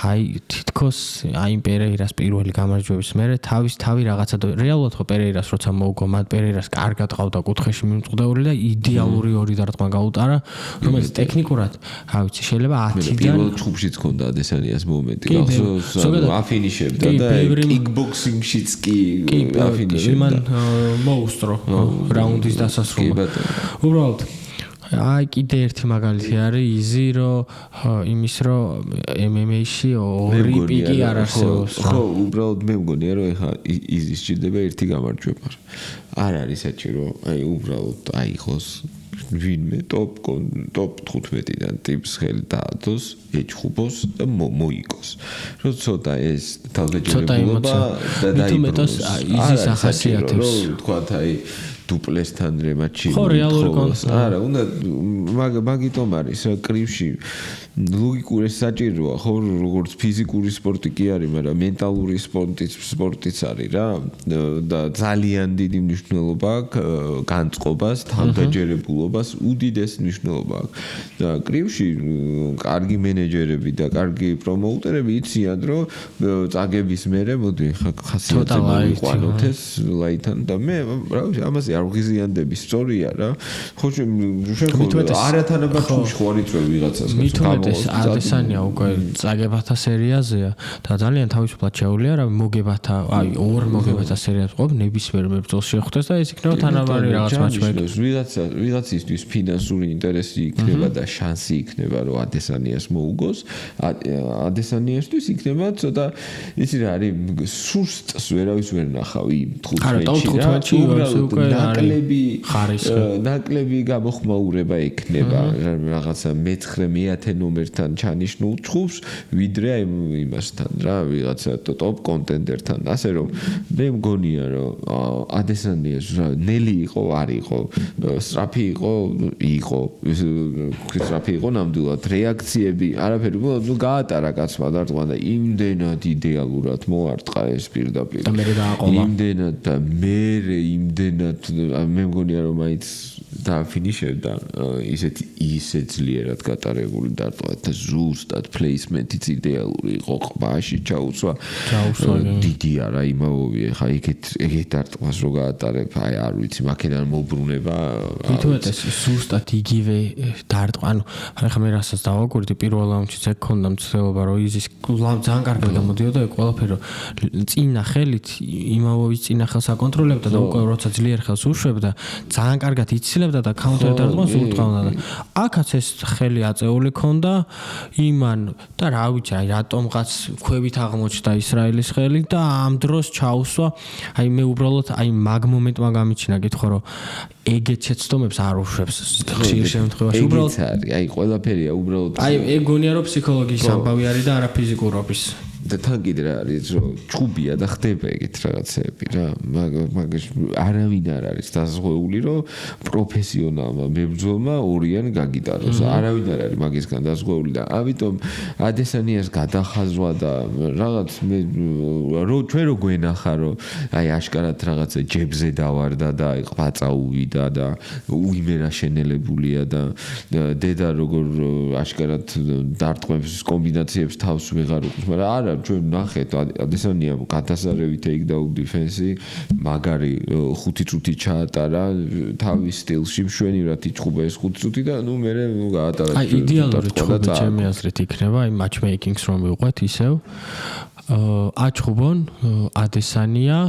აი თითქოს აი პერეირას პირველი გამარჯვების მერე თავი რაღაცა რეალურად ხო პერეირას როცა მოუგო მათ პერეირას კარგად ყავდა კუთხეში მიმწყდეული და იდეალური ორი დარტყმა გაუტარა რომელიც ტექნიკურად რა ვიცი შეიძლება 10-დან პირველ ჩხუბშიც ქონდა ადესანიას მომენტი გახსოვს აფინიშებდა და კიკბოქსინგშიც კი აფინიშებდა იმან მოუსტრო რაუნდის დასასრულმა უბრალოდ აი კიდე ერთი მაგალითი არის იზი რომ იმის რომ MMA-ში ორი პიკი არ არსებობს ხო უბრალოდ მე მგონია რომ ეხა იზის ჭირდება ერთი გამარჯვება არ არის საჭირო აი უბრალოდ აიღოს ვინმე ტოპ 15-დან ტიპს ხელი დაადოს ეჩხუბოს და მოიგოს რომ ცოტა ეს თავგაჭირებულობა და დაიბრუნოს იზის ახასიათებს თქვათ აი დუპლესთან რემატჩი ხო რეალური კონსტრუქცია არა უნდა მაგიტომ არის კრივში ლოგიკურ ეს საჭიროა ხო როგორც ფიზიკური სპორტი კი არის მაგრამ მენტალური სპორტიც არის რა და ძალიან დიდი მნიშვნელობა აქვს განწყობას თავდაჯერებულობას უდიდეს მნიშვნელობა აქვს და კრივში კარგი მენეჯერები და კარგი პრომოუტერები იციან რომ წაგების მერე მოდი ხასიათები ყვანოთ ეს ლაითან და მე რა ვიცი ამაზე არ ვღიზიანდები სწორია რა ხო შეიძლება არათანაბარ ჩუში ხო არ იწვევ ვიღაცას მithumetes ადესანია უკვე წაგებათა სერიაზეა და ძალიან თავისუფლად შეუძლია რა მოგებათა აი ორ მოგებათა სერიას ყოფ ნებისმიერ მებრძოლს შეხვდეს და ეს იქნება თანაბარი რაღაც მაჩვენებელი ვიღაცისთვის ფინანსური ინტერესი იქნება და შანსი იქნება რომ ადესანიას მოუგოს ადესანიასთვის იქნება ცოტა იცი რა არის სუსტს ვერავის ვერ ნახავ იმ 15-ში ნაკლები გამოხმაურება ექნება რაღაცა მე-9 ნომერთან ჩანიშნულ ჩხუბს ვიდრე იმასთან რა ვიღაცა ტოპ კონტენდერთან ასე რომ მე მგონია რომ ადესანიას ნელი იყო არ იყო სტრაფი იყო სტრაფი იყო ნამდვილად რეაქციები არაფერი ნუ გაატარა კაცმა დარტყმა და იმდენად იდეალურად მოარტყა ეს პირდაპირ და მე დააყოლა იმდენად და იმდენად მე მგონია რომ მაინც დააფინიშებდა ისეთ ძლიერად გატარებული დარტყმა და ზუსტად პლეისმენტიც იდეალური იყო ყბაში ჩაუსვა დიდი არა იმავე ხა ეგეთ დარტყმას რო გაატარებ აი არ ვიცი მაქედან მოbrunება მithumetes ზუსტად იგივე დარტყმა ანუ ხა მე რასაც დავაკვირდი პირველ რაუნდშიც ეგ ქონდა მცდელობა რომ იზის ძალიან კარგად გამოდიოდა ეგ ყველაფერი წინა ხელით იმავე წინა ხელს აკონტროლებდა და უკვე როცა ძლიერ ხელს უშვებდა ძალიან კარგად იცილებდა და counter დარტყმას ურტყავდა და აქაც ეს ხელი აწეული ქონდა იმან და რა ვიცი აი რატომღაც ქვევით აღმოჩნდა ისრაელის ხელი და ამ დროს ჩაუსვა აი მე უბრალოდ აი მაგ მომენტმა გამიჩინა კითხო რომ ეგეთ შეცდომებს არ უშვებს ხშირ შემთხვევაში უბრალოდ აი ყველაფერია უბრალოდ აი ეგ გონია რომ ფსიქოლოგიის ამბავი არის და არა ფიზიკურობის და თან კიდე არის რომ ჩხუბია და ხდება ეგეთ რაღაცები რა მაგ არავინ არ არის დაზღვეული რომ პროფესიონალმა მებრძოლმა ორიან გაგიტაროს არავინ არ არის მაგისგან დაზღვეული და ამიტომ ადესანიას გადახაზვა და რაღაც მე ჩვენ რო გვენახა რომ აი აშკარად რაღაცა ჯებზე დავარდა და აი ყვაწა უვიდა და უიმერა შენელებულია და დედა როგორ აშკარად დარტყმებს კომბინაციებს თავს ვეღარ უყურს მაგრამ არა ჩვენ ნახეთ ადესანია გადასარევით ეგ და დიფენსი მაგარი 5 წუთი ჩაატარა თავის სტილში მშვენივრად იჭუბა ეს 5 წუთი და ნუ მე გაატარა აი იდეალური ჩხუბი ჩემი აზრით იქნება აი matchmaking-ს რომ ვიყვეთ ისევ აჩხუბონ ადესანია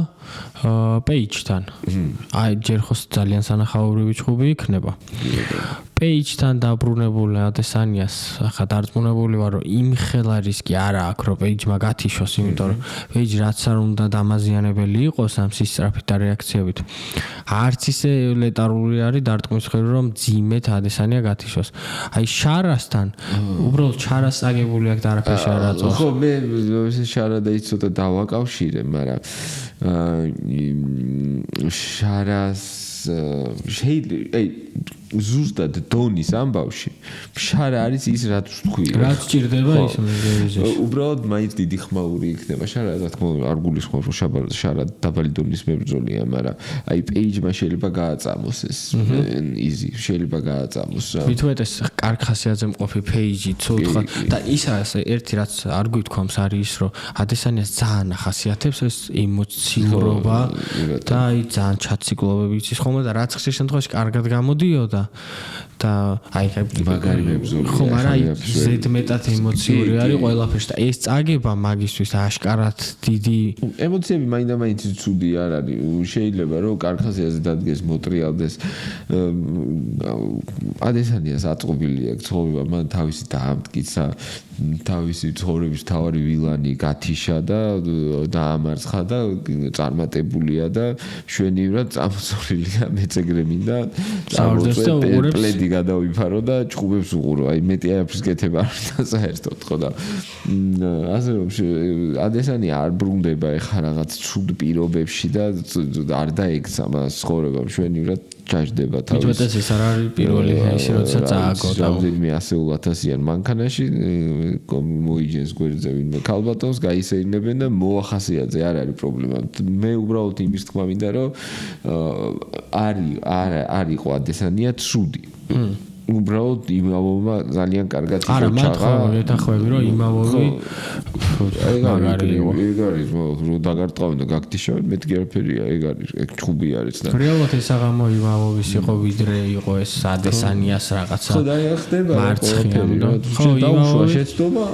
პეიჯთან აი ჯერ ხოს ძალიან სანახაობრივი ჩხუბი იქნება პეიჯთან დაბრუნებული ადესანიას ახლა დარწმუნებული ვარ რომ იმ ხელა რისკი არა აქვს რომ პეიჯმა გათიშოს იმიტომ რომ პეიჯი რაც არ უნდა დამაზიანებელი იყოს ამ სისწრაფით და რეაქციებით არც ისე ლეტარული არის დარტყმის ხელი რომ ძიმეთ ადესანია გათიშოს აი შარასთან უბრალოდ შარას აგებული აქვს და არაფერს არ აწევს ხო მე შარა და ის ცოტა დავაკავშირე მაგრამ შარას შეიძლება აი ზუსტად დონის ამბავში შარა არის ის რაც თქვი რაც ჭირდება ის მეზეზე უბრალოდ მაინც დიდი ხმაური იქნება შარა რა თქმა უნდა არ გულისხმობ რომ შარა დაბალი დონის მებრძოლია მაგრამ აი პეიჯმა შეიძლება გააწამოს ეს იზი შეიძლება გააწამოს რა მithumetes კარგ ხასიათზე მყოფი პეიჯი ცოთხა და ის ერთი რაც არ გვითქვამს არის ის რომ ადესანიას ძალიან ახასიათებს ეს ემოციურობა და აი ძალიან ჩაციკლობები იცის ხოლმე და რაც ხშირ შემთხვევაში კარგად გამოდიოდა და აი მაგარი მებრძოლია ხო მაგრამ ზედმეტად ემოციური არის ყველაფერში და ეს წაგება მაგისთვის აშკარად დიდი ემოციები მაინდა-მაინც ცუდი არ არის შეიძლება რომ კარგ ხასიათზე დადგეს მოტრიალდეს ადესანიას აწყობილი აქვს ცხოვრება მან თავისი დაამტკიცა თავისი ცხოვრების თავარი ვილანი გათიშა და დაამარცხა და წარმატებულია და შვენივრად წამოწოლილია მეცეგრე მინდა საერთოდ პლედი გადავიფარო და ჭუბებს უყურო. აი მეტი არაფრის კეთება არ და საერთოდ ხო და ასე რომ ადესანი არ ბრუნდება ეხა რაღაც ცუდ პირობებში და არ დაექცა მას ცხოვრებამ შვენივრად ჩაждდება თავის. მითხრათ ეს არ არის პირველი ის როდესაც ააგო და რამდენიმე 100,000-იან მანქანაში მოიჯენს გვერდზე ვინმე ქალბატონს გაისეირნებენ და მოახასიათზე არ არის პრობლემა. მე უბრალოდ იმის თქმა მინდა რომ არ იყო ადესანია ცუდი. უბრალოდ იმავობა ძალიან კარგად არა მათქვა ეთახვები რომ იმავოვი ეგ არის რო დაგარტყავენ და გაგდიშავენ მეთქი არაფერია ეგ არის ეგ ჭუბი არის და რეალურად ეს აღამო იმავოვის იყო ვიდრე იყო ეს ადესანიას რაღაცა ხო და ხდება მარცხნივ ხო დაუშვა შეცდომა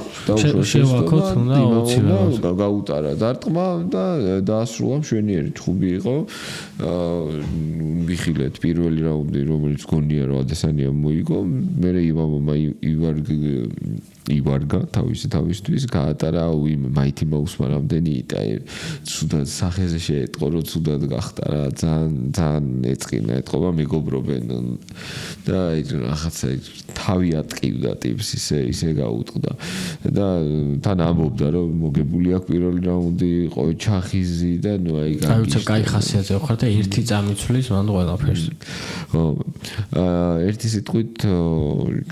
შევაქოთ უნდა აუცილებლად გაუტარა დარტყმა და დაასრულა მშვენიერი ჭუბი იყო ვიხილეთ პირველი რაუნდი რომელიც გონია რომ ადესანია მოიგო მე იმავომა ივარგა თავისთვის გაატარა მაითი მოусმარამდენი და ცუდად სახეზე შეეტყო რომ ცუდად გახდა რა ძალიან ეწყინა ეთყობა მეგობრობენ და რაღაცა თავი ატყივდა ტიპს ისე გაუტყდა და თან ამბობდა რომ მოგებული აქვს პირველი რაუნდი იყო ჩახიზი და ნუ აი გაიჩა კაი ხასიათზე ხარ და ერთი წამიცვლის მანდ ყველაფერს ხო ერთი სიტყვით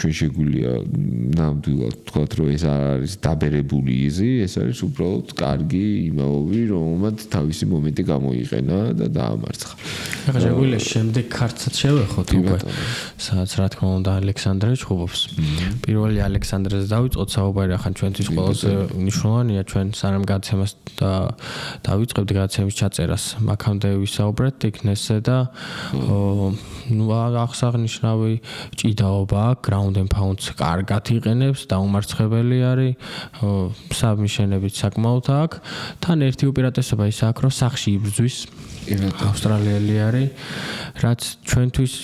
ჩვენ შეგვიძლია ნამდვილად თქვათ რომ ეს არ არის დაბერებული იზი ეს არის უბრალოდ კარგი იმავოვი რომელმაც თავისი მომენტი გამოიყენა და დაამარცხა ახლა შეგვიძლია შემდეგ ქართსაც შევეხოთ უკვე სადაც რა თქმა უნდა ალექსანდრე ჭუბობს პირველი ალექსანდრეს დავიწყოთ საუბარი ახლა ჩვენთვის ყველაზე მნიშვნელოვანია ჩვენ სანამ გადაცემას დავიწყებთ გადაცემის ჩაწერას მაქამდე ვისაუბრეთ იქნესზე და ნუ აღსანიშნავი ჭიდაობა ground and pound კარგად იყენებს და უმარცხებელი არის საბმიშენებით საკმაოდ აქვს თან ერთი უპირატესობა ის აქვს რომ სახში იბრძვის ავსტრალიელი არის რაც ჩვენთვის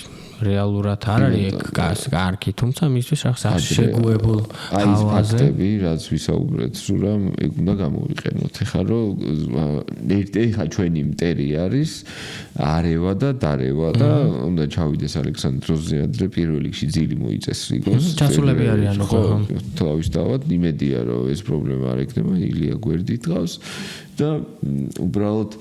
რეალურად არ არის კარგი თუმცა მისთვის რაღაც შეგუებულ ჰავაზე რაც ვისაუბრეთ სულამ ეგ უნდა გამოვიყენოთ ეხლა რომ ეხლა ჩვენი მტერი არის არევა და დარევა და უნდა ჩავიდეს ალექსანდროზე ადრე პირველ რიგში ძილი მოიწეს რიგოს ჩასულები არიან უკვე თავისთავად იმედია რომ ეს პრობლემა არ ექნება ილია გვერდით დღავს და უბრალოდ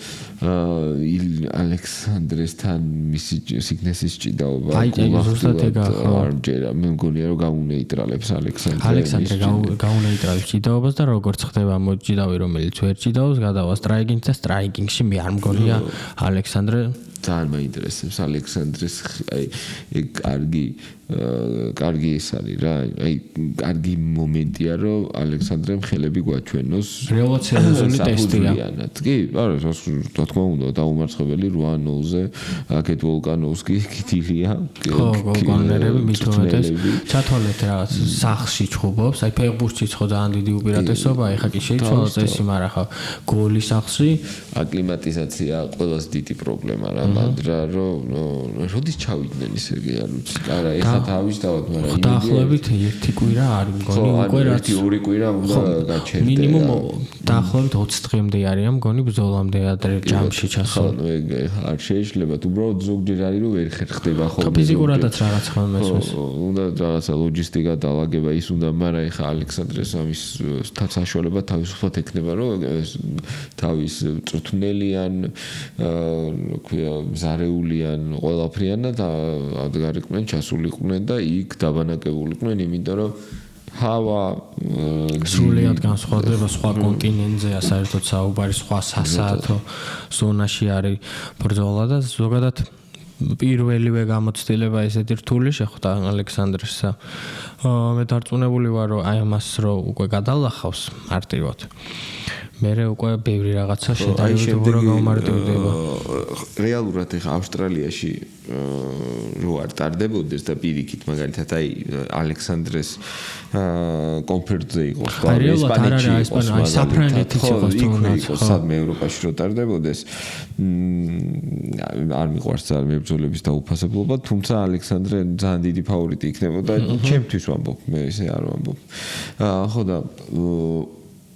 ალექსანდრესთან მისი სიგნესის ჭიდაობა არ ჯერა მე მგონია რომ გაუნეიტრალებს ალექსანდრე გაუნეიტრალებს ჭიდაობას და როგორც ხდება მოჭიდავი რომელიც ვერ ჭიდაობს გადავა სტრაიკინგს და სტრაიკინგში მე არ მგონია ალექსანდრე ძალიან მაინტერესებს ალექსანდრეს აი კარგი ეს არის რა აი კარგი მომენტია რომ ალექსანდრემ ხელები გვაჩვენოს რეალურად სერიოზული ტესტია კი არა რა თქმა უნდა დაუმარცხებელი 8-0-ზე აკეთ ვოლკანოვსკი კიტილია ხო გოლგონერები მithomets ჩათვალეთ რაღაც სახში ჭუბობს აი ფეხბურთში ხო ძალიან დიდი უპირატესობა ეხა კი შეიცვალა წესი მაგრამ ხა გოლის სახში აკლიმატიზაცია ყველაზე დიდი პრობლემა რა მანდრა რომ როდის ჩავიდნენ ისე არ ვიცი არა ეხა თავისთავად მაგრამ დაახლოებით ერთი კვირა არის მგონი უკვე რაც ორი კვირა უნდა გაჩერდეს მინიმუმ დაახლოებით 20 დღემდე არიან მგონი ბრძოლამდე ადრე ჯამში ჩასულ ხო ეგ არ შეიძლება უბრალოდ ზოგჯერ არის რომ ვერ ხდება ხოლმე ფიზიკურადაც რაღაც ხოლმე ეს უნდა რაღაცა ლოჯისტიკა დაალაგება ის უნდა მაგრამ ეხა ალექსანდრეს ამის საშუალება თავისუფლად ექნება რომ თავის წრთნელიან ქვია ზარეულიან ყველაფრიან და ადგარიყვნენ ჩასულიყვნენ და იქ დაბანაკებულიყვნენ იმიტომ რომ ჰავა სრულიად განსხვავდება სხვა კონტინენტზეა საერთოდ საუბარი სხვა სასაათო ზონაში არის ბრძოლა და ზოგადად პირველივე გამოცდილება ესეთი რთული შეხვდა ალექსანდრესა მე დარწმუნებული ვარ რომ აი ამას რო უკვე გადალახავს მარტივად მე უკვე ბევრი რაღაცა შედაიდებო რომ გამარტივდება რეალურად ახლა ავსტრალიაში რო არ ტარდებოდეს და პირიქით მაგალითად აი ალექსანდრეს კონფერტზე იყოს ესპანეთში საფრანგეთიც იყოს სადმე ევროპაში რო ტარდებოდეს არ მიყვარს ძალიან მებრძოლების დაუფასებლობა თუმცა ალექსანდრე ძალიან დიდი ფავორიტი იქნებოდა ჩემთვის ვამბობ მე ისე არ ვამბობ ხო და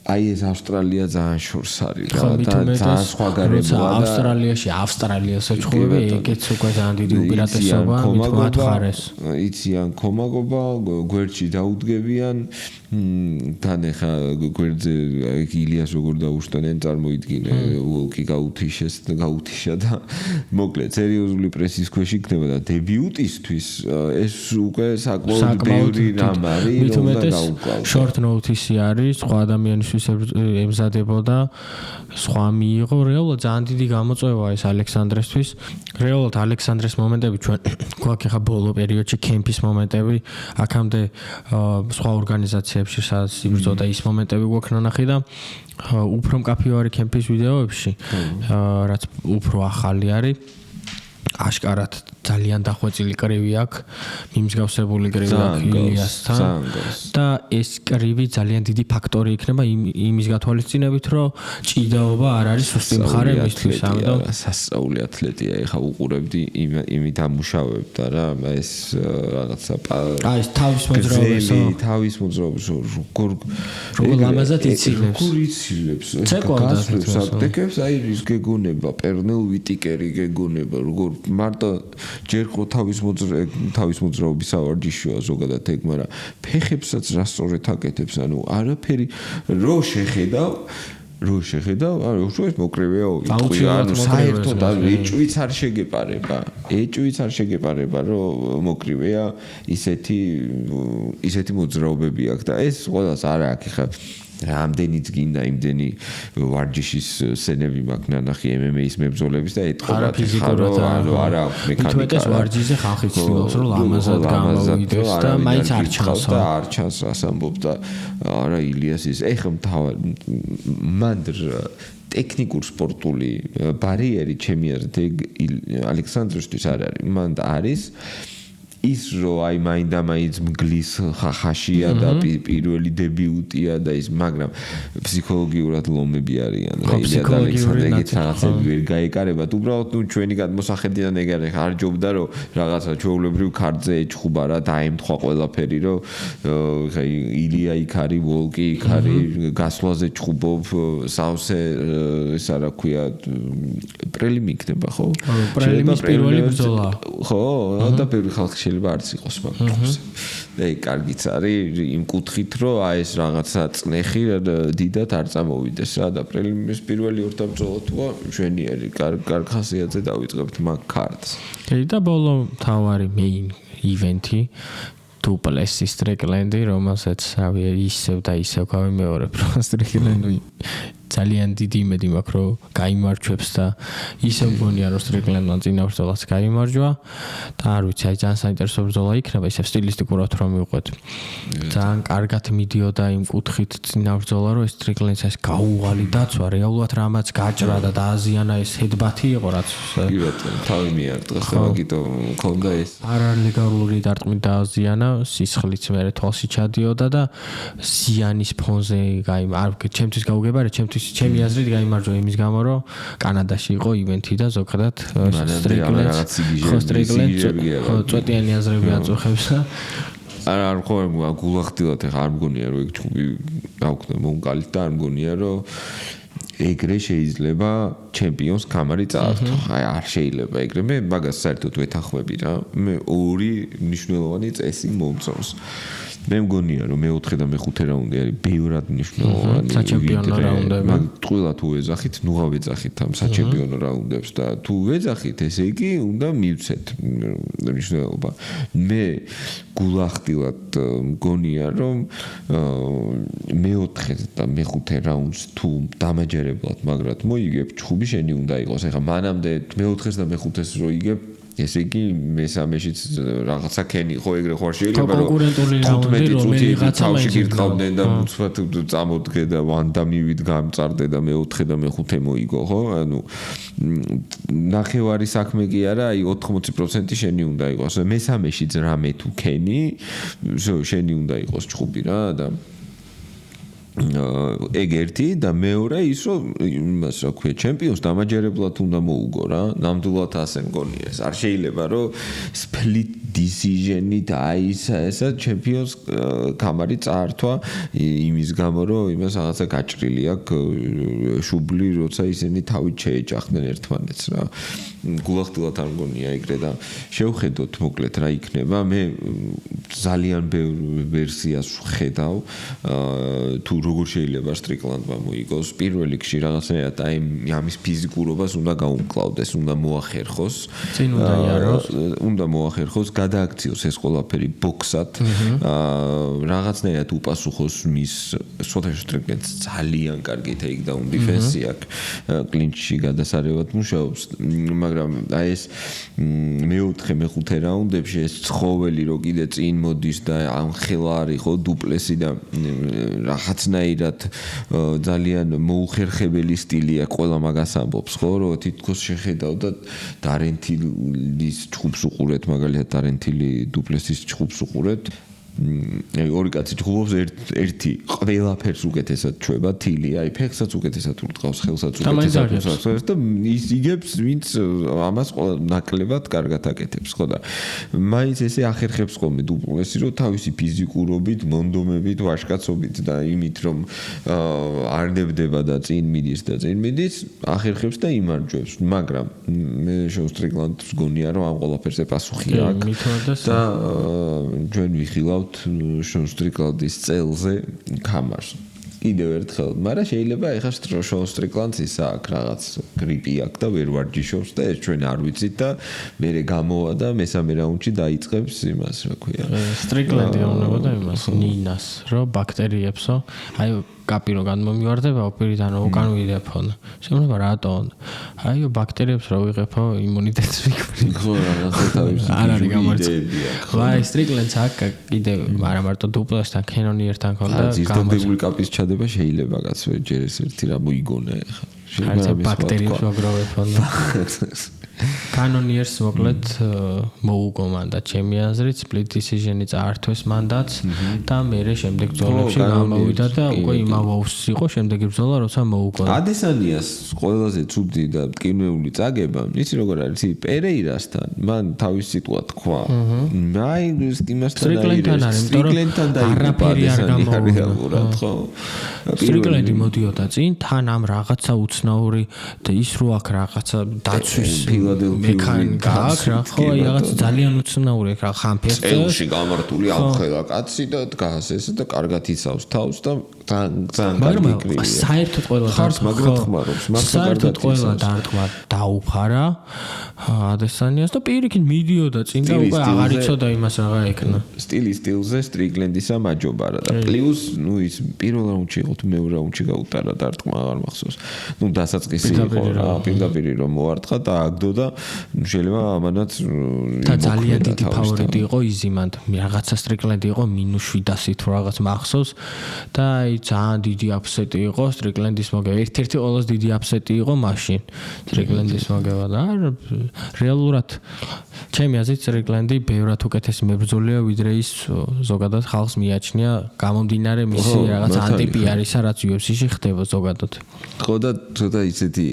აი ეს ავსტრალია ძალიან შორს არის და ძალიან სხვაგანებია ავსტრალიაში ავსტრალიას ეჩხუბები ეგეც უკვე ძალიან დიდი უპირატესობა მათ ხარეს იციან კომაგობა გვერდში დაუდგებიან თან ეხა გვერდზე ილიას როგორ დაუშტნენ წარმოიდგინე ვოლკი გაუთიშა და მოკლედ სერიოზული პრესის ქვეშ იქნება და დებიუტისთვის ეს უკვე საკმაოდ ბევრი რამ არის რომ უნდა გაუკლავდეს short notice-ი არის სხვა ადამიანისთვის ემზადებოდა სხვა მიიღო რეალურად ძალიან დიდი გამოწვევა ეს ალექსანდრესთვის რეალურად ალექსანდრეს მომენტები ჩვენ გვაქვს ხა ბოლო პერიოდში კემპის მომენტები აქამდე სხვა ორგანიზაციებში სადაც იბრძოდა ის მომენტები გვაქვს ნანახი და უფრო მკაფიო არის კემპის ვიდეოებში რაც უფრო ახალი არის აშკარად ძალიან დახვეწილი კრივი აქვს მიმსგავსებული კრივი აქვს ილიასთან და ეს კრივი ძალიან დიდი ფაქტორი იქნება იმის გათვალისწინებით რომ ჭიდაობა არ არის სუსტი მხარე მისთვის ამიტომ სასწაული ათლეტია ეხა უყურებდი იმით ამუშავებდა რა ეს რაღაცა ეს თავის მოძრაობებს როგორ ლამაზად იცილებს როგორ იცილებს გასწრებს აი ის გეგონება პერნელ ვიტიკერი გეგონება როგორ მარტო ჯერ ხო თავის მოძრაობის ავარჯიშოა ზოგადად ეგ, მაგრამ ფეხებსაც რა სწორედ აკეთებს, ანუ არაფერი რო შეხედავ, ანუ უშვეს მოკრივეო, ანუ საერთოდ ეჭვიც არ შეგეპარება, რომ მოკრივეა ისეთი მოძრაობები აქვს და ეს ყველას არ აქვს ხა რამდენიც გინდა იმდენი ვარჯიშის სცენები მაქვს ნანახი MMA-ის მებრძოლების და ეთყობა ხარო არა აქვს მექანიკა. თუმცა ვარჯიშზე ხალხი ცდილობს რომ ლამაზად გამოვიდეს და მაინც არ ჩანს და არ ჩანს რას ამბობ და არა ილიასის ეხლა მანდ ტექნიკურ სპორტული ბარიერი ჩემი აზრით ალექსანდროსთვის არ არის მანდ არის ის რომ აი მაინდა-მაინც მგლის ხახაშია და პირველი დებიუტია და ის მაგრამ ფსიქოლოგიურად ლომები არიან რა ილია და ალექსანდრეგიც რაღაცები ვერ გაეკარებათ უბრალოდ ჩვენი გადმოსახედიდან ეგ არ ჯობდა რომ რაღაცა ჩვეულებრივ ქარდზე ეჩხუბა რა დაემთხვა ყველაფერი რომ ხა ილია იქ არის ვოლკი იქ არის გასვლაზე ჩხუბობ სავსე ეს არა ქვია პრელიმი იქნება ხო პრელიმის პირველი ბრძოლა ხო და პირველი ხალხი არც იყოს მაგას. და კარგიც არის იმ კუთხით რომ აი ეს რაღაცა წნეხი დიდად არ წამოვიდეს რა და პრელიმის პირველი ორთაბრძოლა თუა შვენიერი კარგ ხასიათზე დავიწყებთ მაგ ქარდს. და ბოლო თავარი მეინ ივენთი დუპლესის სტრიკლენდი რომელსაც ისევ და ისევ გავიმეორებ რომ სტრიკლენდი ძალიან დიდი იმედი მაქვს რომ გაიმარჯვებს და ისე მგონია რომ სტრიკლენდმა წინა ბრძოლას გაიმარჯვა და არ ვიცი აი ძალიან საინტერესო ბრძოლა იქნება ისე სტილისტიკურად რომ მივყვეთ ძალიან კარგად მიდიოდა იმ კუთხით წინა ბრძოლა რომ ეს სტრიკლენდს ეს გაუვალი დაცვა რეალურად რამაც გაჭრა და დააზიანა ეს ჰედბათი იყო რაც თავი მიარტყა ხო მაგიტო მქონდა ეს არალეგალური დარტყმით დააზიანა სისხლიც მერე თვალში ჩადიოდა და ზიანის ფონზე არ ჩემთვის გაუგებარი ჩემი აზრით გაიმარჯვა იმის გამო რომ კანადაში იყო ივენთი და ზოგადად სტრიკლენდს წვეტიანი აზრები აწუხებს და არ ხო გულახდილად ახლა არ მგონია რომ ეგ ჩუბი აუქნა მომკალით და არ მგონია რომ ეგრე შეიძლება ჩემპიონს კამარი წაართო. აი არ შეიძლება ეგრე. მე მაგას საერთოდ ვეთანხმები რა. მე ორი მნიშვნელოვანი წესი მომწონს. მე მგონია რომ მე-4 და მე-5 რაუნდი არის ბევრად მნიშვნელოვანი. საჩემპიონო რაუნდები. მაგ ტყუილად თუ ვეძახით, ნუ გავეძახით ამ საჩემპიონო რაუნდებს და თუ ვეძახით, ესე იგი უნდა მივცეთ მნიშვნელობა. მე გულახდილად მგონია რომ მე-4 და მე-5 რაუნდს თუ დამაჯერებლად მაგრად მოიგებ, ჩხუბი შენი უნდა იყოს. ეხლა მანამდე მე-4 და მე-5-ს რო იგებ ესე იგი მესამეშიც რაღაცა ქენი ხო ეგრე ხوار შეიძლება რომ კონკურენტული რაუნდი რომელიღაცა თავში გირტყავდნენ და უცბად წამოდგე და ვანდა მივიდ გამწარდე და მე-4 და მე-5 მოიგო ხო ანუ ნახევარი საქმე კი არა აი 80% შენი უნდა იყოს მესამეშიც რამე თუ ქენი შენი უნდა იყოს ჩხუბი რა და ეგ ერთი და მეორე ის რომ იმას რა ქვია ჩემპიონს დამაჯერებლად უნდა მოუგო რა ნამდვილად ასე მგონია ეს არ შეიძლება რომ split decision-ით აი ესა ჩემპიონს კამარი წაართვა იმის გამო რომ იმას რაღაცა გაჭრილი აქვს შუბლი როცა ისინი თავით შეეჯახდნენ ერთმანეთს რა გულახდილად არ მგონია ეგრე და შევხედოთ მოკლედ რა იქნება მე ძალიან ბევრ ვერსიას ვხედავ თუ როგორ შეიძლება სტრიკლანდმა მოიგოს პირველ რიგში რაღაცნაირად აი ამის ფიზიკურობას უნდა გაუმკლავდეს უნდა მოახერხოს უნდა მოახერხოს გადააქციოს ეს ყველაფერი ბოქსად რაღაცნაირად უპასუხოს მის სოთაშ სტრიკლენდს ძალიან კარგი ტეიქდაუნ დიფენსი აქვს კლინჩში გადასარევად მუშაობს მაგრამ აი ეს მეოთხე მეხუთე რაუნდებში ეს ცხოველი რო კიდე წინ მოდის და ამ ხელა არის ხო დუპლესი და რაღაცნაირად ძალიან მოუხერხებელი სტილია ყველა მაგას ამბობს ხო რომ თითქოს შეხედავ და დარენთილის ჯგუფს უყურეთ მაგალითად დარენთილი დუპლესის ჯგუფს უყურეთ ორი კაცი ჯგუფობს ერთი ყველაფერს უკეთესად ჩვება თილი აი ფეხსაც უკეთესად ურტყავს ხელსაც უკეთესად ურტყავს და ის იგებს ვინც ამას ნაკლებად კარგად აკეთებს ხო და მაინც ესე ახერხებს ხოლმე დუპლესი რომ თავისი ფიზიკურობით მონდომებით ვაჟკაცობით და იმით რომ არ ნებდება და წინ მიდის ახერხებს და იმარჯვებს მაგრამ მე შოუსტრიკლანდს გონია რომ ამ ყველაფერზე პასუხი აქვს და ჩვენ ვიხილავთ შოუსტრიკლანდის წელზე კამარს კიდევ ერთხელ, მაგრამ შეიძლება ეხლა შოუსტრიკლანდს ის აქვს რაღაც გრიპი აქვს და ვერ ვარჯიშობს და ეს ჩვენ არ ვიცით და მერე გამოვა და მესამე რაუნდში დაიწყებს იმას, რა ქვია. სტრიკლანდი უნდა იმას ნინას, რომ ბაქტერიებსო, აი კაპირო განმომივარდება პირიდან უკან ვიდეფო. შეიძლება რატომ? აი ბაქტერიებს რა ვიღებო იმუნიტეტს ვიქმნი. ხო, რაღაცა თავის. არ არის გამარჯვებული. აი სტრიკლენდს აქ კიდე არა მარტო დუპლესთან კენონიერთან ქონდა გამარჯვებული კაპის ჩადება შეიძლება კაცო ჯერ ეს ერთი რა მოიგონა ეხლა. შეიძლება ბაქტერიებს ვაგროვებო. კანონიერს მოკლედ მოუგო მანდატ ჩემი აზრით split decision-ი წაართვეს მანდატს და მერე შემდეგ ბრძოლებში გამოვიდა და უკვე იმავოს იყო შემდეგი ბრძოლა როცა მოუგო. ადესანიას ყველაზე ცუდი და მტკივნეული წაგება იცი როგორ არის პერეირასთან მან თავის სიტყვა თქვა. აი იმასთან არის სტრიკლენდთან და არაფერი არ გამოვიდა ხო. სტრიკლენდი მოდიოდა წინ თან ამ რაღაცა უცნაური და ის რო აქ რაღაცა დაცვის მექანიკა აქვს რა ხო აი რაღაც ძალიან უცნაური რა ხამფერს წელში გამართული ამხელა კაცი და დგას ესე და კარგად იცავს თავს და ძალიან კარგი კრივია. საერთოდ ყველა ხარს მაგრად ხმარობს, საერთოდ ყველა დარტყმა დაუფარა ადესანიას და პირიქით მიდიოდა წინ და უკვე აღარ იცოდა იმას რა ეკნა. სტილზე სტრიკლენდისა მაჯობა რა და პლუს ნუ ის პირველ რაუნდში იყო თუ მეორე რაუნდში გაუტარა დარტყმა აღარ მახსოვს. ნუ დასაწყისი იყო რა პირდაპირ რომ მოარტყა და აგდო და შეიძლება ამანაც და ძალიან დიდი ფავორიტი იყო იზიმანდ. რაღაცა სტრიკლენდი იყო -700 თუ რაღაც მახსოვს და ძალიან დიდი აფსეტი იყო სტრიკლენდის მოგება. ერთ-ერთი ყველაზე დიდი აფსეტი იყო მაშინ სტრიკლენდის მოგება და რეალურად ჩემი აზრით სტრიკლენდი ბევრად უკეთესი მებრძოლია ვიდრე ის ზოგადად ხალხს მიაჩნია გამომდინარე მისი რაღაც ანტიპიარისა რაც UFC-ში ხდება ზოგადად. ხო და ცოტა ისეთი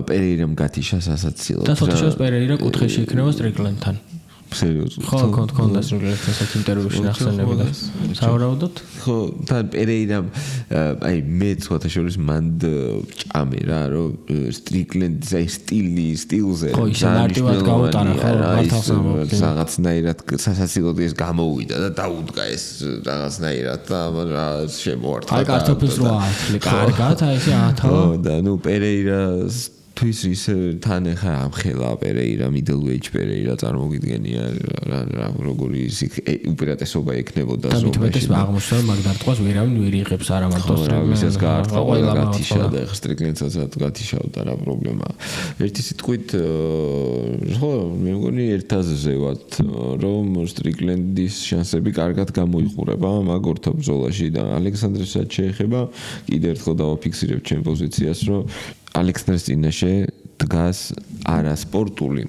პერეირამ გათიშა სასაცილო. და სოთაშოს პერეირა კუთხეში იქნება სტრიკლენდთან. სერიოზულად. ხო, კონდა სტრიკლენდთან საერთოდ ინტერვიუში ნახსენებდა. საუბრობდოთ? ხო, და პერეირამ აი მე ცოტა შორის მანდ ჭამე რა, რომ სტრიკლენდის აი სტილზე ხო, ისე მარტივად გაუტარა ხო, მართალს რაღაცნაირად სასაცილოდ ეს გამოვიდა და დაუდგა ეს რაღაცნაირად და რა შემოარტყა. აი კარტოფილს რო აათლი, კარგად, აი ესე აათავა. ხო, და ნუ პერეირას თვის ის თან ახლა ამხელა პერეირა middleweight პერეირა წარმოგიდგენია რა როგორი ის უპირატესობა ექნებოდა ზომაში და აღმოჩნდა მაგ დარტყვას ვერავინ ვერ იღებს არა მარტო ვისაც გაარტყა ყველა გათიშა და ახლა სტრიკლენდსაც გათიშავდა რა პრობლემაა ერთი სიტყვით ხო მე მგონი ერთაზე ვართ რომ სტრიკლენდის შანსები კარგად გამოიყურება მაგ ორთა ბრძოლაში და ალექსანდრესაც შეეხება კიდევ ერთხელ დავაფიქსირებ ჩემ პოზიციას რომ ალექსანდრეს წინაშე დგას არასპორტული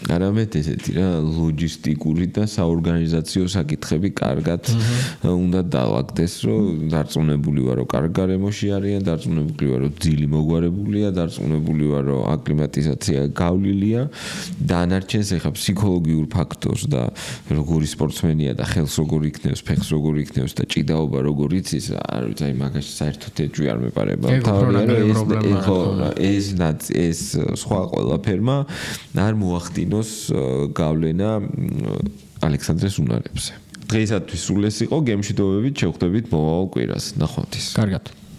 არამედ ესეთი რა ლოჯისტიკური და საორგანიზაციო საკითხები კარგად უნდა დავაგდეს, რომ დარწმუნებული ვარო, კარგ გარემოში არიან, დარწმუნებული ვარო, ძილი მოგვარებულია, დარწმუნებული ვარო, აკლიმატიზაცია გავლილია. დანარჩენს ეხა ფსიქოლოგიურ ფაქტორს და როგორი სპორტსმენია და ხელს როგორ იქნევს, ფეხს როგორ იქნევს და ჭიდაობა როგორ იცის, არ ვიცი, აი მაგაში საერთოდ ეჭვი არ მეპარება. ეს სხვა ყველაფერმა არ მოახდინოს გავლენა ალექსანდრეს უნარებზე. დღეისათვის სულ ეს იყო, გემშვიდობებით შევხვდებით მომავალ კვირას. ნახვამდის. კარგად.